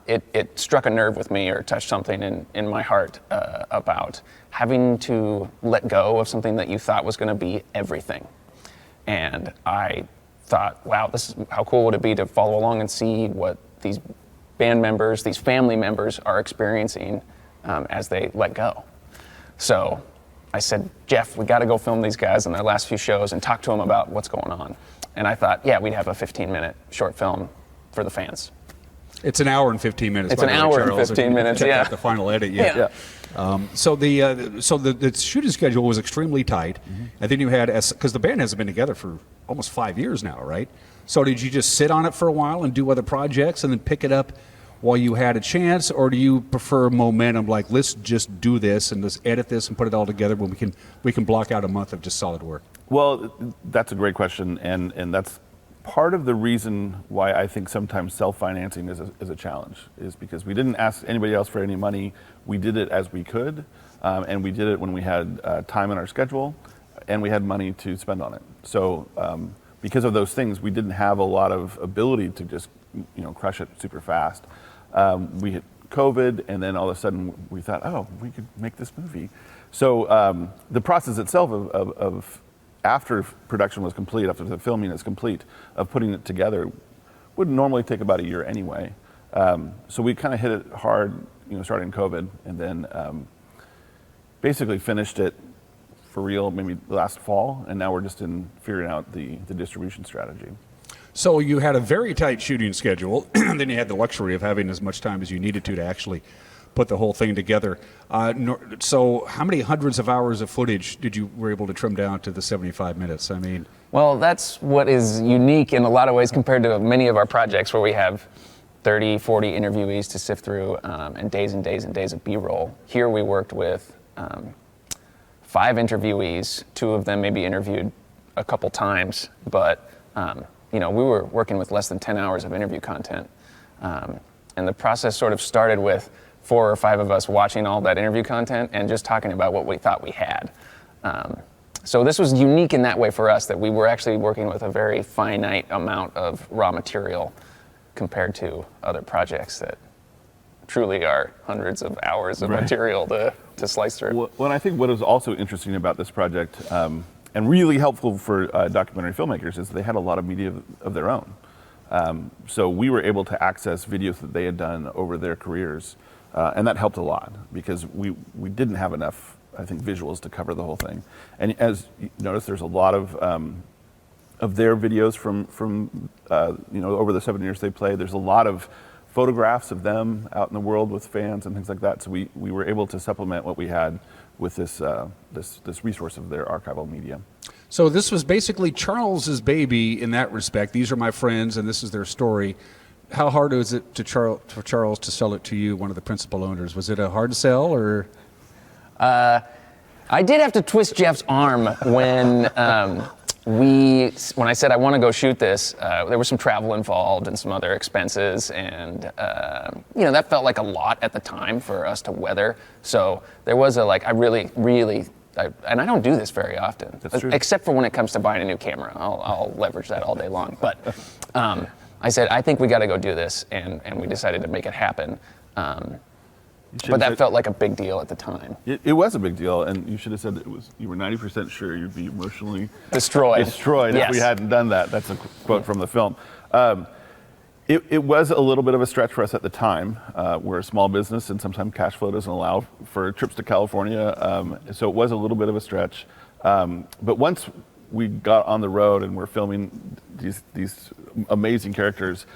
it struck a nerve with me or touched something in my heart about having to let go of something that you thought was going to be everything. And I thought, wow, how cool would it be to follow along and see what these band members, these family members are experiencing as they let go. So I said, Jeff, we got to go film these guys on their last few shows and talk to them about what's going on. And I thought, we'd have a 15-minute short film for the fans. It's an hour and 15 minutes. It's an hour and 15 minutes. Check Yeah. out the final edit. Yeah. So the shooting schedule was extremely tight, and then you had because the band hasn't been together for almost 5 years now, right? So did you just sit on it for a while and do other projects and then pick it up while you had a chance, or do you prefer momentum? Like, let's just do this and let's edit this and put it all together when we can block out a month of just solid work. Well, that's a great question, and that's part of the reason why I think sometimes self-financing is a challenge, is because we didn't ask anybody else for any money. We did it as we could, and we did it when we had time in our schedule, and we had money to spend on it. So because of those things, we didn't have a lot of ability to just crush it super fast. We hit COVID, and then all of a sudden we thought, oh, we could make this movie. So the process itself of after production was complete, after the filming is complete, of putting it together would normally take about a year anyway. So we kind of hit it hard, starting COVID, and then basically finished it for real maybe last fall, and now we're just in figuring out the distribution strategy. So you had a very tight shooting schedule, and then you had the luxury of having as much time as you needed to actually put the whole thing together. So how many hundreds of hours of footage were able to trim down to the 75 minutes? I mean, well, that's what is unique in a lot of ways compared to many of our projects where we have 30, 40 interviewees to sift through and days and days and days of B-roll. Here we worked with 5 interviewees, 2 of them maybe interviewed a couple times, but we were working with less than 10 hours of interview content. And the process sort of started with 4 or 5 of us watching all that interview content and just talking about what we thought we had. So this was unique in that way for us, that we were actually working with a very finite amount of raw material compared to other projects that truly are hundreds of hours of material to slice through. Well, and I think what is also interesting about this project, and really helpful for documentary filmmakers, is they had a lot of media of their own. So we were able to access videos that they had done over their careers, and that helped a lot because we didn't have enough, I think, visuals to cover the whole thing. And as you notice, there's a lot of their videos from over the 7 years they played. There's a lot of photographs of them out in the world with fans and things like that. So we were able to supplement what we had with this resource of their archival media. So this was basically Charles's baby in that respect. These are my friends, and this is their story. How hard was it for Charles to sell it to you, one of the principal owners? Was it a hard sell, or? I did have to twist Jeff's arm when when I said I want to go shoot this. There was some travel involved and some other expenses, and that felt like a lot at the time for us to weather. So there was and I don't do this very often, except for when it comes to buying a new camera. I'll leverage that all day long. But I said, I think we got to go do this, and we decided to make it happen. But that felt like a big deal at the time. It was a big deal, and you should have said you were 90% sure you'd be emotionally destroyed if we hadn't done that. That's a quote from the film. It was a little bit of a stretch for us at the time. We're a small business, and sometimes cash flow doesn't allow for trips to California. So it was a little bit of a stretch. But once we got on the road and we're filming these amazing characters,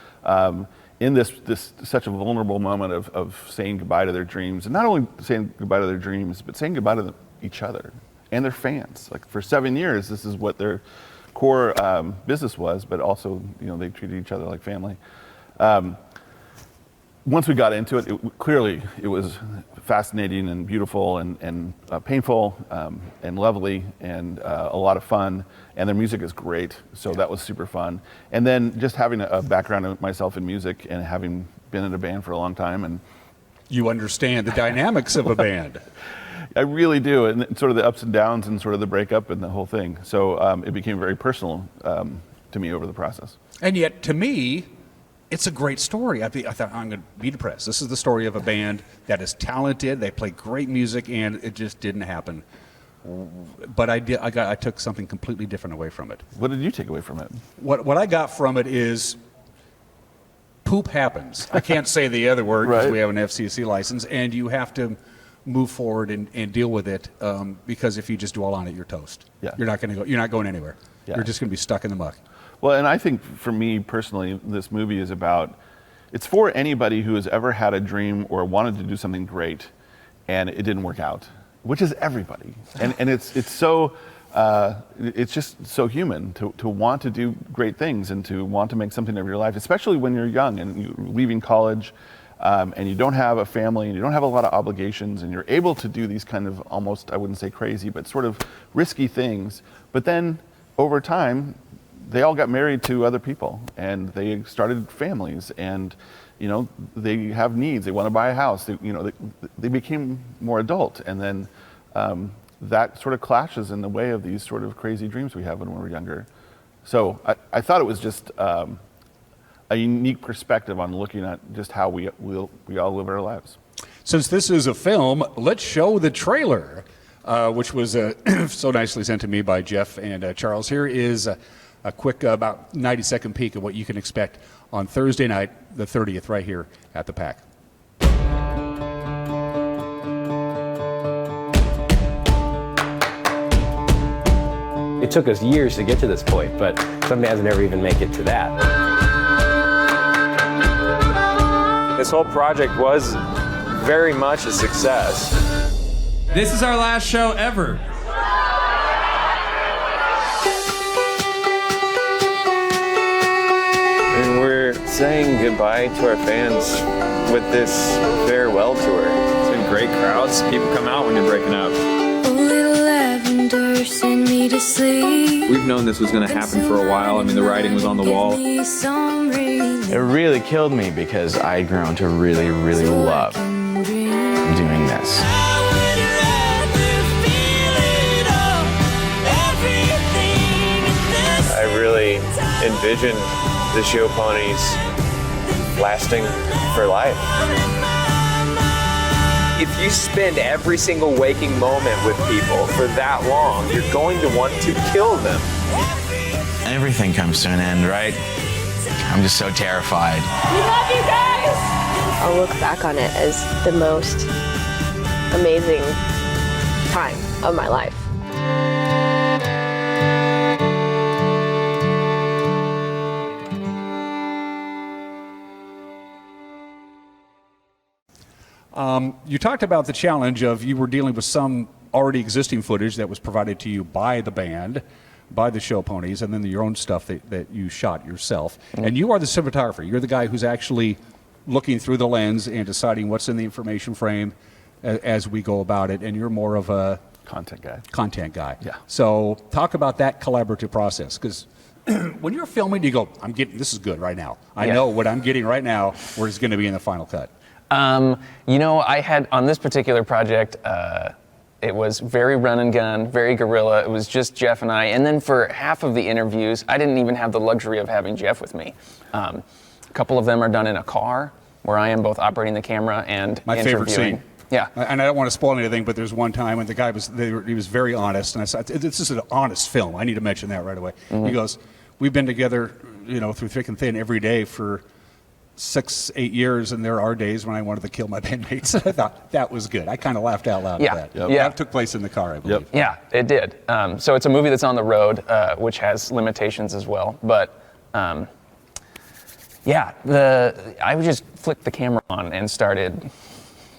in this such a vulnerable moment of saying goodbye to their dreams, and not only saying goodbye to their dreams, but saying goodbye to each other and their fans. Like, for 7 years, this is what their core business was, but also they treated each other like family. Once we got into it, clearly it was fascinating and beautiful and painful and lovely and a lot of fun. And their music is great, so that was super fun. And then just having a background of myself in music and having been in a band for a long time, and you understand the dynamics of a band. I really do, and sort of the ups and downs and sort of the breakup and the whole thing. So it became very personal to me over the process. And yet, to me, it's a great story. I thought, I'm going to be depressed. This is the story of a band that is talented. They play great music, and it just didn't happen. But I took something completely different away from it. What did you take away from it? What I got from it is poop happens. I can't say the other word because we have an FCC license, and you have to move forward and deal with it because if you just dwell on it, you're toast. Yeah. You're not going anywhere. Yeah. You're just going to be stuck in the muck. Well, and I think for me personally, this movie is about it's for anybody who has ever had a dream or wanted to do something great and it didn't work out, which is everybody. And it's so, it's just so human to want to do great things and to want to make something of your life, especially when you're young and you're leaving college and you don't have a family and you don't have a lot of obligations and you're able to do these kind of almost, I wouldn't say crazy, but sort of risky things. But then over time, they all got married to other people and they started families and, you know, they have needs. They want to buy a house. They became more adult. And then that sort of clashes in the way of these sort of crazy dreams we have when we're younger. So I thought it was just a unique perspective on looking at just how we all live our lives. Since this is a film, let's show the trailer, which was so nicely sent to me by Jeff and Charles. Here is a quick about 90-second peek of what you can expect on Thursday night, the 30th, right here at the PAC. It took us years to get to this point, but some bands never even make it to that. This whole project was very much a success. This is our last show ever. And we're saying goodbye to our fans with this farewell tour. It's been great crowds. People come out when you're breaking up. We've known this was going to happen for a while. I mean, the writing was on the wall. It really killed me because I had grown to really, really love doing this. I really envisioned the show ponies lasting for life. If you spend every single waking moment with people for that long, you're going to want to kill them. Everything comes to an end, right? I'm just so terrified. We love you guys! I'll look back on it as the most amazing time of my life. You talked about the challenge of you were dealing with some already existing footage that was provided to you by the band, by the show ponies, and then your own stuff that you shot yourself. Mm-hmm. And you are the cinematographer. You're the guy who's actually looking through the lens and deciding what's in the information frame as we go about it. And you're more of a content guy. Yeah. So talk about that collaborative process, because when you're filming, you go, this is good right now. I know what I'm getting right now, where it's going to be in the final cut. I had, on this particular project, it was very run and gun, very guerrilla. It was just Jeff and I. And then for half of the interviews, I didn't even have the luxury of having Jeff with me. A couple of them are done in a car, where I am both operating the camera and my interviewing. favorite scene. Yeah. And I don't want to spoil anything, but there's one time when the guy was very honest. And I said, this is an honest film. I need to mention that right away. Mm-hmm. He goes, we've been together, through thick and thin every day for 6-8 years, and there are days when I wanted to kill my bandmates. I thought that was good. I kind of laughed out loud at that. Yep. Yeah. That took place in the car, I believe. Yep. Yeah, it did. So it's a movie that's on the road, which has limitations as well. But I would just flick the camera on and started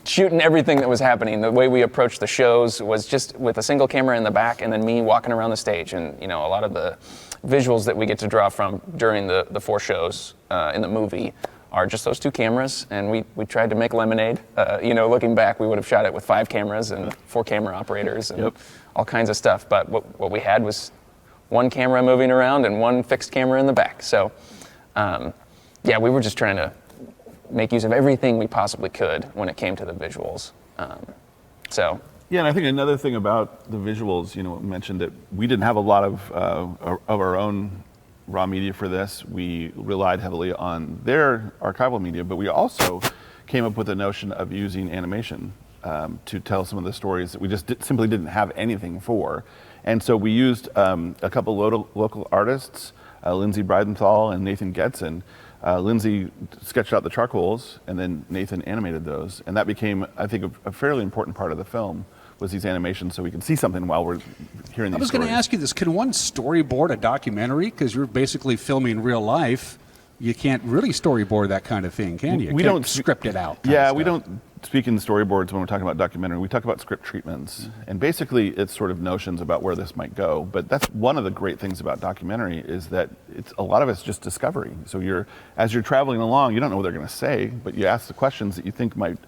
shooting everything that was happening. The way we approached the shows was just with a single camera in the back and then me walking around the stage. And, a lot of the visuals that we get to draw from during the 4 shows in the movie are just those 2 cameras, and we tried to make lemonade. Looking back, we would have shot it with 5 cameras and 4 camera operators and all kinds of stuff. But what we had was 1 camera moving around and 1 fixed camera in the back. So, we were just trying to make use of everything we possibly could when it came to the visuals. Yeah, and I think another thing about the visuals, we mentioned that we didn't have a lot of our own raw media for this. We relied heavily on their archival media, but we also came up with the notion of using animation to tell some of the stories that we just simply didn't have anything for. And so we used a couple local artists, Lindsay Bridenthal and Nathan Getson. Lindsay sketched out the charcoals, and then Nathan animated those. And that became, I think, a fairly important part of the film, was these animations, so we can see something while we're hearing these I was going to ask you this. Can one storyboard a documentary? Because you're basically filming real life. you can't really storyboard that kind of thing, can you? We Can't don't script it out. Yeah, we don't speak in storyboards when we're talking about documentary. We talk about script treatments, and basically it's sort of notions about where this might go. But that's one of the great things about documentary is that a lot of it's just discovery. So as you're traveling along, you don't know what they're going to say, but you ask the questions that you think might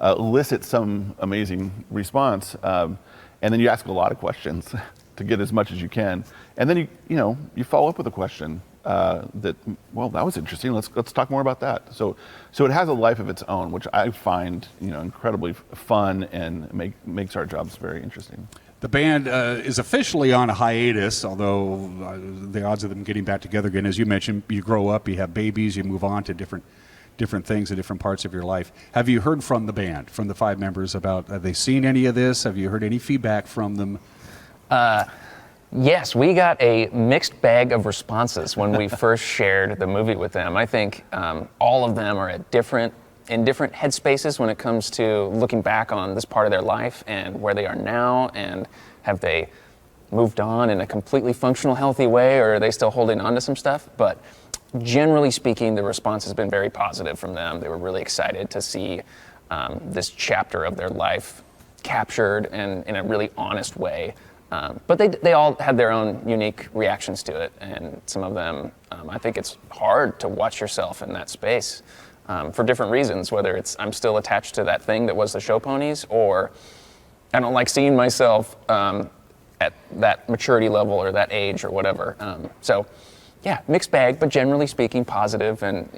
elicit some amazing response, and then you ask a lot of questions to get as much as you can, and then you follow up with a question. That was interesting. Let's talk more about that. So it has a life of its own, which I find incredibly fun and makes our jobs very interesting. The band is officially on a hiatus, although the odds of them getting back together again, as you mentioned, you grow up, you have babies, you move on to different things in different parts of your life. Have you heard from the band, from the 5 members about? Have they seen any of this? Have you heard any feedback from them? Yes, we got a mixed bag of responses when we first shared the movie with them. I think all of them are in different headspaces when it comes to looking back on this part of their life and where they are now, and have they moved on in a completely functional, healthy way, or are they still holding on to some stuff? But generally speaking, the response has been very positive from them. They were really excited to see this chapter of their life captured and in a really honest way. But they all had their own unique reactions to it, and some of them, I think it's hard to watch yourself in that space for different reasons, whether it's I'm still attached to that thing that was the Show Ponies, or I don't like seeing myself at that maturity level or that age or whatever. So yeah, mixed bag, but generally speaking, positive, and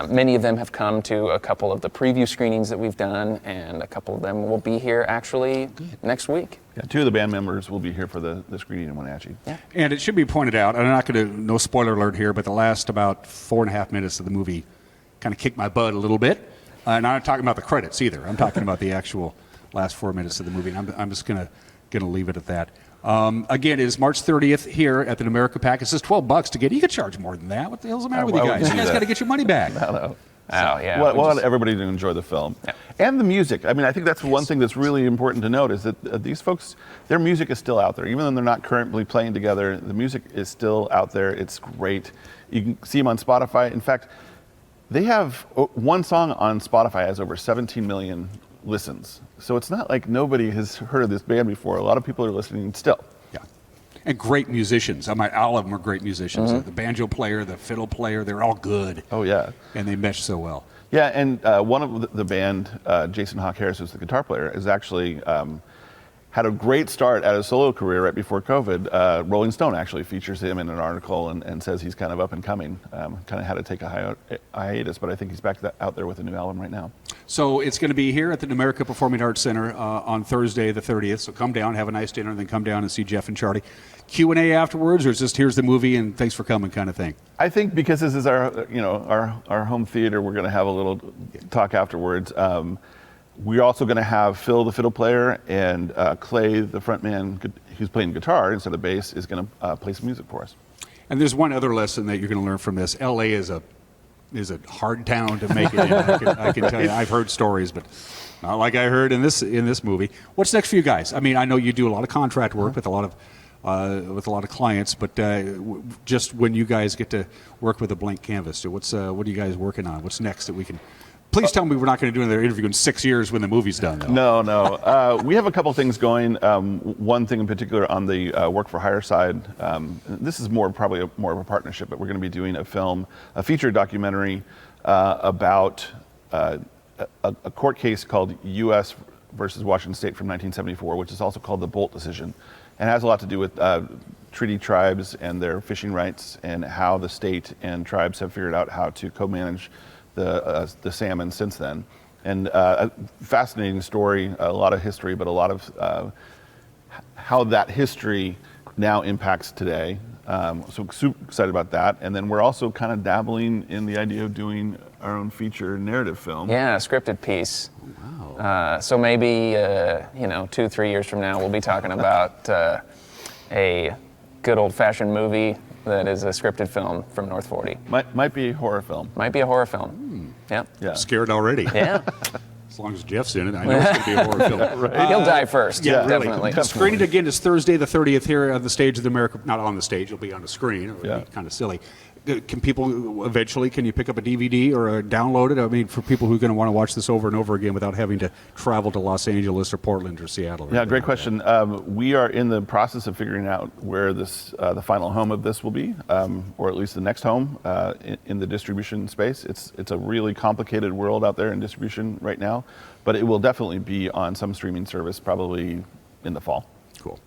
many of them have come to a couple of the preview screenings that we've done, and a couple of them will be here actually next week. Yeah, 2 of the band members will be here for the screening in Wenatchee. Yeah. And it should be pointed out, I'm not going to, no spoiler alert here, but the last about 4.5 minutes of the movie kind of kicked my butt a little bit. And I'm not talking about the credits either. I'm talking about the actual last 4 minutes of the movie. And I'm just going to leave it at that. Again, it is March 30th here at the America Pack. It says $12 to get. You could charge more than that. What the hell's the matter with you guys? You guys got to get your money back. No. Oh, yeah. We want everybody to enjoy the film. Yeah. And the music. I mean, I think that's one thing that's really important to note is that these folks, their music is still out there. Even though they're not currently playing together, the music is still out there. It's great. You can see them on Spotify. In fact, they have one song on Spotify has over 17 million listens. So it's not like nobody has heard of this band before. A lot of people are listening still. Yeah. And great musicians. All of them are great musicians. Mm-hmm. The banjo player, the fiddle player, they're all good. Oh, yeah. And they mesh so well. Yeah, and one of the band, Jason Hawk Harris, who's the guitar player, is actually had a great start at his solo career right before COVID. Rolling Stone actually features him in an article and says he's kind of up and coming. Kind of had to take a hiatus, but I think he's back out there with a new album right now. So it's going to be here at the America Performing Arts Center on Thursday the 30th. So come down, have a nice dinner, and then come down and see Jeff and Charlie. Q&A afterwards, or is just here's the movie and thanks for coming kind of thing? I think because this is our home theater, we're going to have a little talk afterwards. We're also going to have Phil, the fiddle player, and Clay, the frontman, who's playing guitar instead of bass, is going to play some music for us. And there's one other lesson that you're going to learn from this. L.A. is a hard town to make it in. I can tell you. I've heard stories, but not like I heard in this movie. What's next for you guys? I mean, I know you do a lot of contract work with a lot of clients, but just when you guys get to work with a blank canvas, what are you guys working on? What's next that we can? Please tell me we're not going to do another interview in 6 years when the movie's done, though. No. We have a couple things going. One thing in particular on the work for hire side. This is probably more of a partnership, but we're going to be doing a feature documentary about a court case called U.S. versus Washington State from 1974, which is also called the Bolt decision, and has a lot to do with treaty tribes and their fishing rights and how the state and tribes have figured out how to co-manage the salmon since then. And a fascinating story, a lot of history, but a lot of how that history now impacts today. So super excited about that. And then we're also kind of dabbling in the idea of doing our own feature narrative film. Yeah, a scripted piece. Wow. So maybe 2-3 years from now we'll be talking about a good old-fashioned movie that is a scripted film from North 40. Might be a horror film. Might be a horror film. Yeah. I'm scared already. Yeah. As long as Jeff's in it, I know it's going to be a horror film. Right. He'll die first. Yeah, really. Definitely. The screening again is Thursday the 30th here on the stage of the America. Not on the stage, it'll be on the screen. It would be kind of silly. can people eventually, can you pick up a DVD or download it? I mean, for people who are going to want to watch this over and over again without having to travel to Los Angeles or Portland or Seattle. Yeah, great question. We are in the process of figuring out where this the final home of this will be, or at least the next home in the distribution space. It's a really complicated world out there in distribution right now, but it will definitely be on some streaming service probably in the fall. Cool.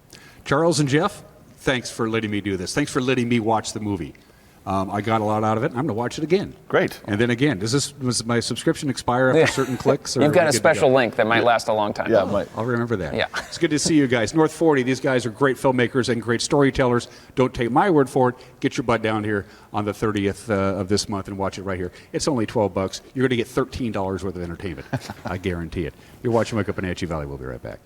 Charles and Jeff, thanks for letting me do this. Thanks for letting me watch the movie. I got a lot out of it. I'm going to watch it again. Great. And then again, does my subscription expire after certain clicks? Or You've got a special link that might last a long time. Yeah, I'll remember that. Yeah. It's good to see you guys. North 40, these guys are great filmmakers and great storytellers. Don't take my word for it. Get your butt down here on the 30th of this month and watch it right here. It's only $12. You're going to get $13 worth of entertainment. I guarantee it. You're watching Wake Up Wenatchee Valley. We'll be right back.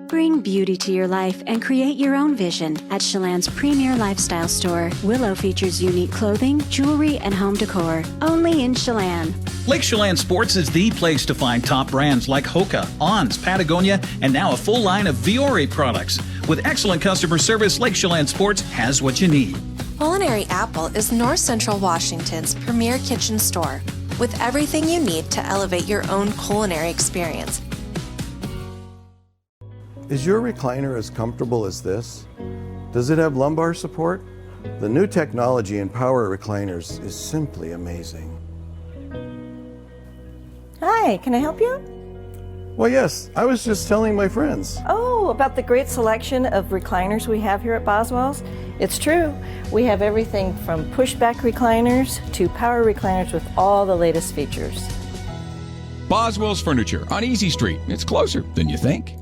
Bring beauty to your life and create your own vision at Chelan's premier lifestyle store. Willow features unique clothing, jewelry, and home decor. Only in Chelan. Lake Chelan Sports is the place to find top brands like Hoka, Ons, Patagonia, and now a full line of Viore products. With excellent customer service, Lake Chelan Sports has what you need. Culinary Apple is North Central Washington's premier kitchen store with everything you need to elevate your own culinary experience. Is your recliner as comfortable as this? Does it have lumbar support? The new technology in power recliners is simply amazing. Hi, can I help you? Well, yes, I was just telling my friends. Oh, about the great selection of recliners we have here at Boswell's? It's true. We have everything from pushback recliners to power recliners with all the latest features. Boswell's Furniture on Easy Street. It's closer than you think.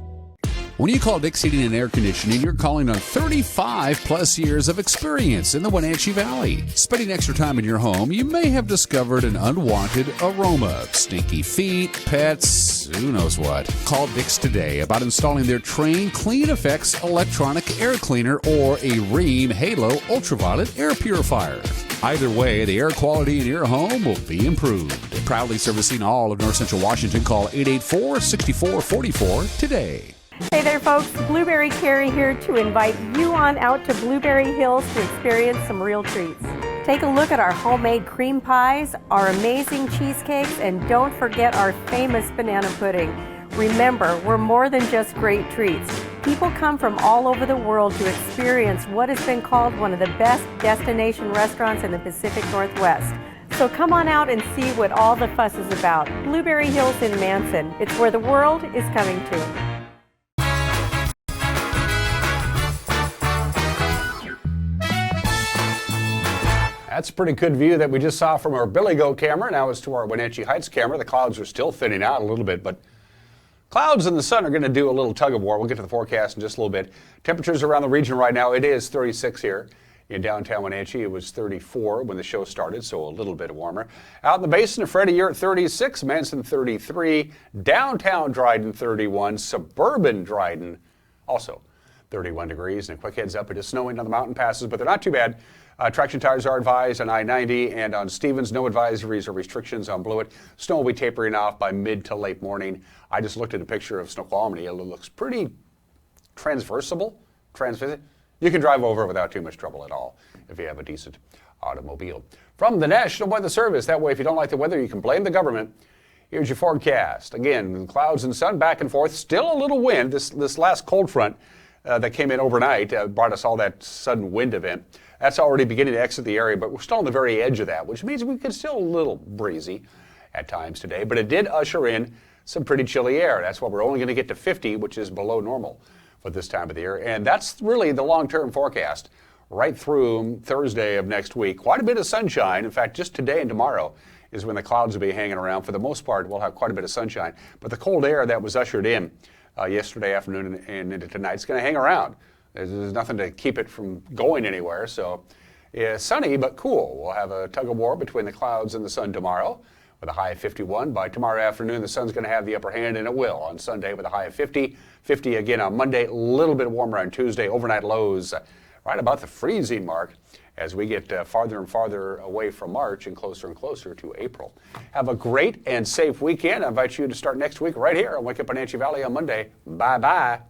When you call Dick's Heating and Air Conditioning, you're calling on 35 plus years of experience in the Wenatchee Valley. Spending extra time in your home, you may have discovered an unwanted aroma. Stinky feet, pets, who knows what. Call Dick's today about installing their Train Clean Effects electronic air cleaner or a Rheem Halo ultraviolet air purifier. Either way, the air quality in your home will be improved. Proudly servicing all of North Central Washington, call 884-6444 today. Hey there, folks. Blueberry Carrie here to invite you on out to Blueberry Hills to experience some real treats. Take a look at our homemade cream pies, our amazing cheesecakes, and don't forget our famous banana pudding. Remember, we're more than just great treats. People come from all over the world to experience what has been called one of the best destination restaurants in the Pacific Northwest. So come on out and see what all the fuss is about. Blueberry Hills in Manson. It's where the world is coming to. That's a pretty good view that we just saw from our Billy Goat camera. Now it's to our Wenatchee Heights camera. The clouds are still thinning out a little bit, but clouds and the sun are going to do a little tug of war. We'll get to the forecast in just a little bit. Temperatures around the region right now, it is 36 here. In downtown Wenatchee, it was 34 when the show started, so a little bit warmer. Out in the basin of Freddie, you're at 36, Manson 33, downtown Dryden 31, suburban Dryden also 31 degrees. And a quick heads up, it is snowing on the mountain passes, but they're not too bad. Traction tires are advised on I-90 and on Stevens. No advisories or restrictions on Blewett. Snow will be tapering off by mid to late morning. I just looked at a picture of Snoqualmie. It looks pretty transversible. You can drive over without too much trouble at all if you have a decent automobile. From the National Weather Service, that way if you don't like the weather, you can blame the government. Here's your forecast. Again, clouds and sun back and forth. Still a little wind. This last cold front that came in overnight brought us all that sudden wind event. That's already beginning to exit the area, but we're still on the very edge of that, which means we can still a little breezy at times today. But it did usher in some pretty chilly air. That's why we're only going to get to 50, which is below normal for this time of the year. And that's really the long-term forecast right through Thursday of next week. Quite a bit of sunshine. In fact, just today and tomorrow is when the clouds will be hanging around. For the most part, we'll have quite a bit of sunshine. But the cold air that was ushered in yesterday afternoon and into tonight is going to hang around. There's nothing to keep it from going anywhere. So it's sunny but cool. We'll have a tug of war between the clouds and the sun tomorrow with a high of 51. By tomorrow afternoon, the sun's going to have the upper hand, and it will on Sunday with a high of 50. 50 again on Monday, a little bit warmer on Tuesday. Overnight lows right about the freezing mark as we get farther and farther away from March and closer to April. Have a great and safe weekend. I invite you to start next week right here on Wake Up Wenatchee Valley on Monday. Bye-bye.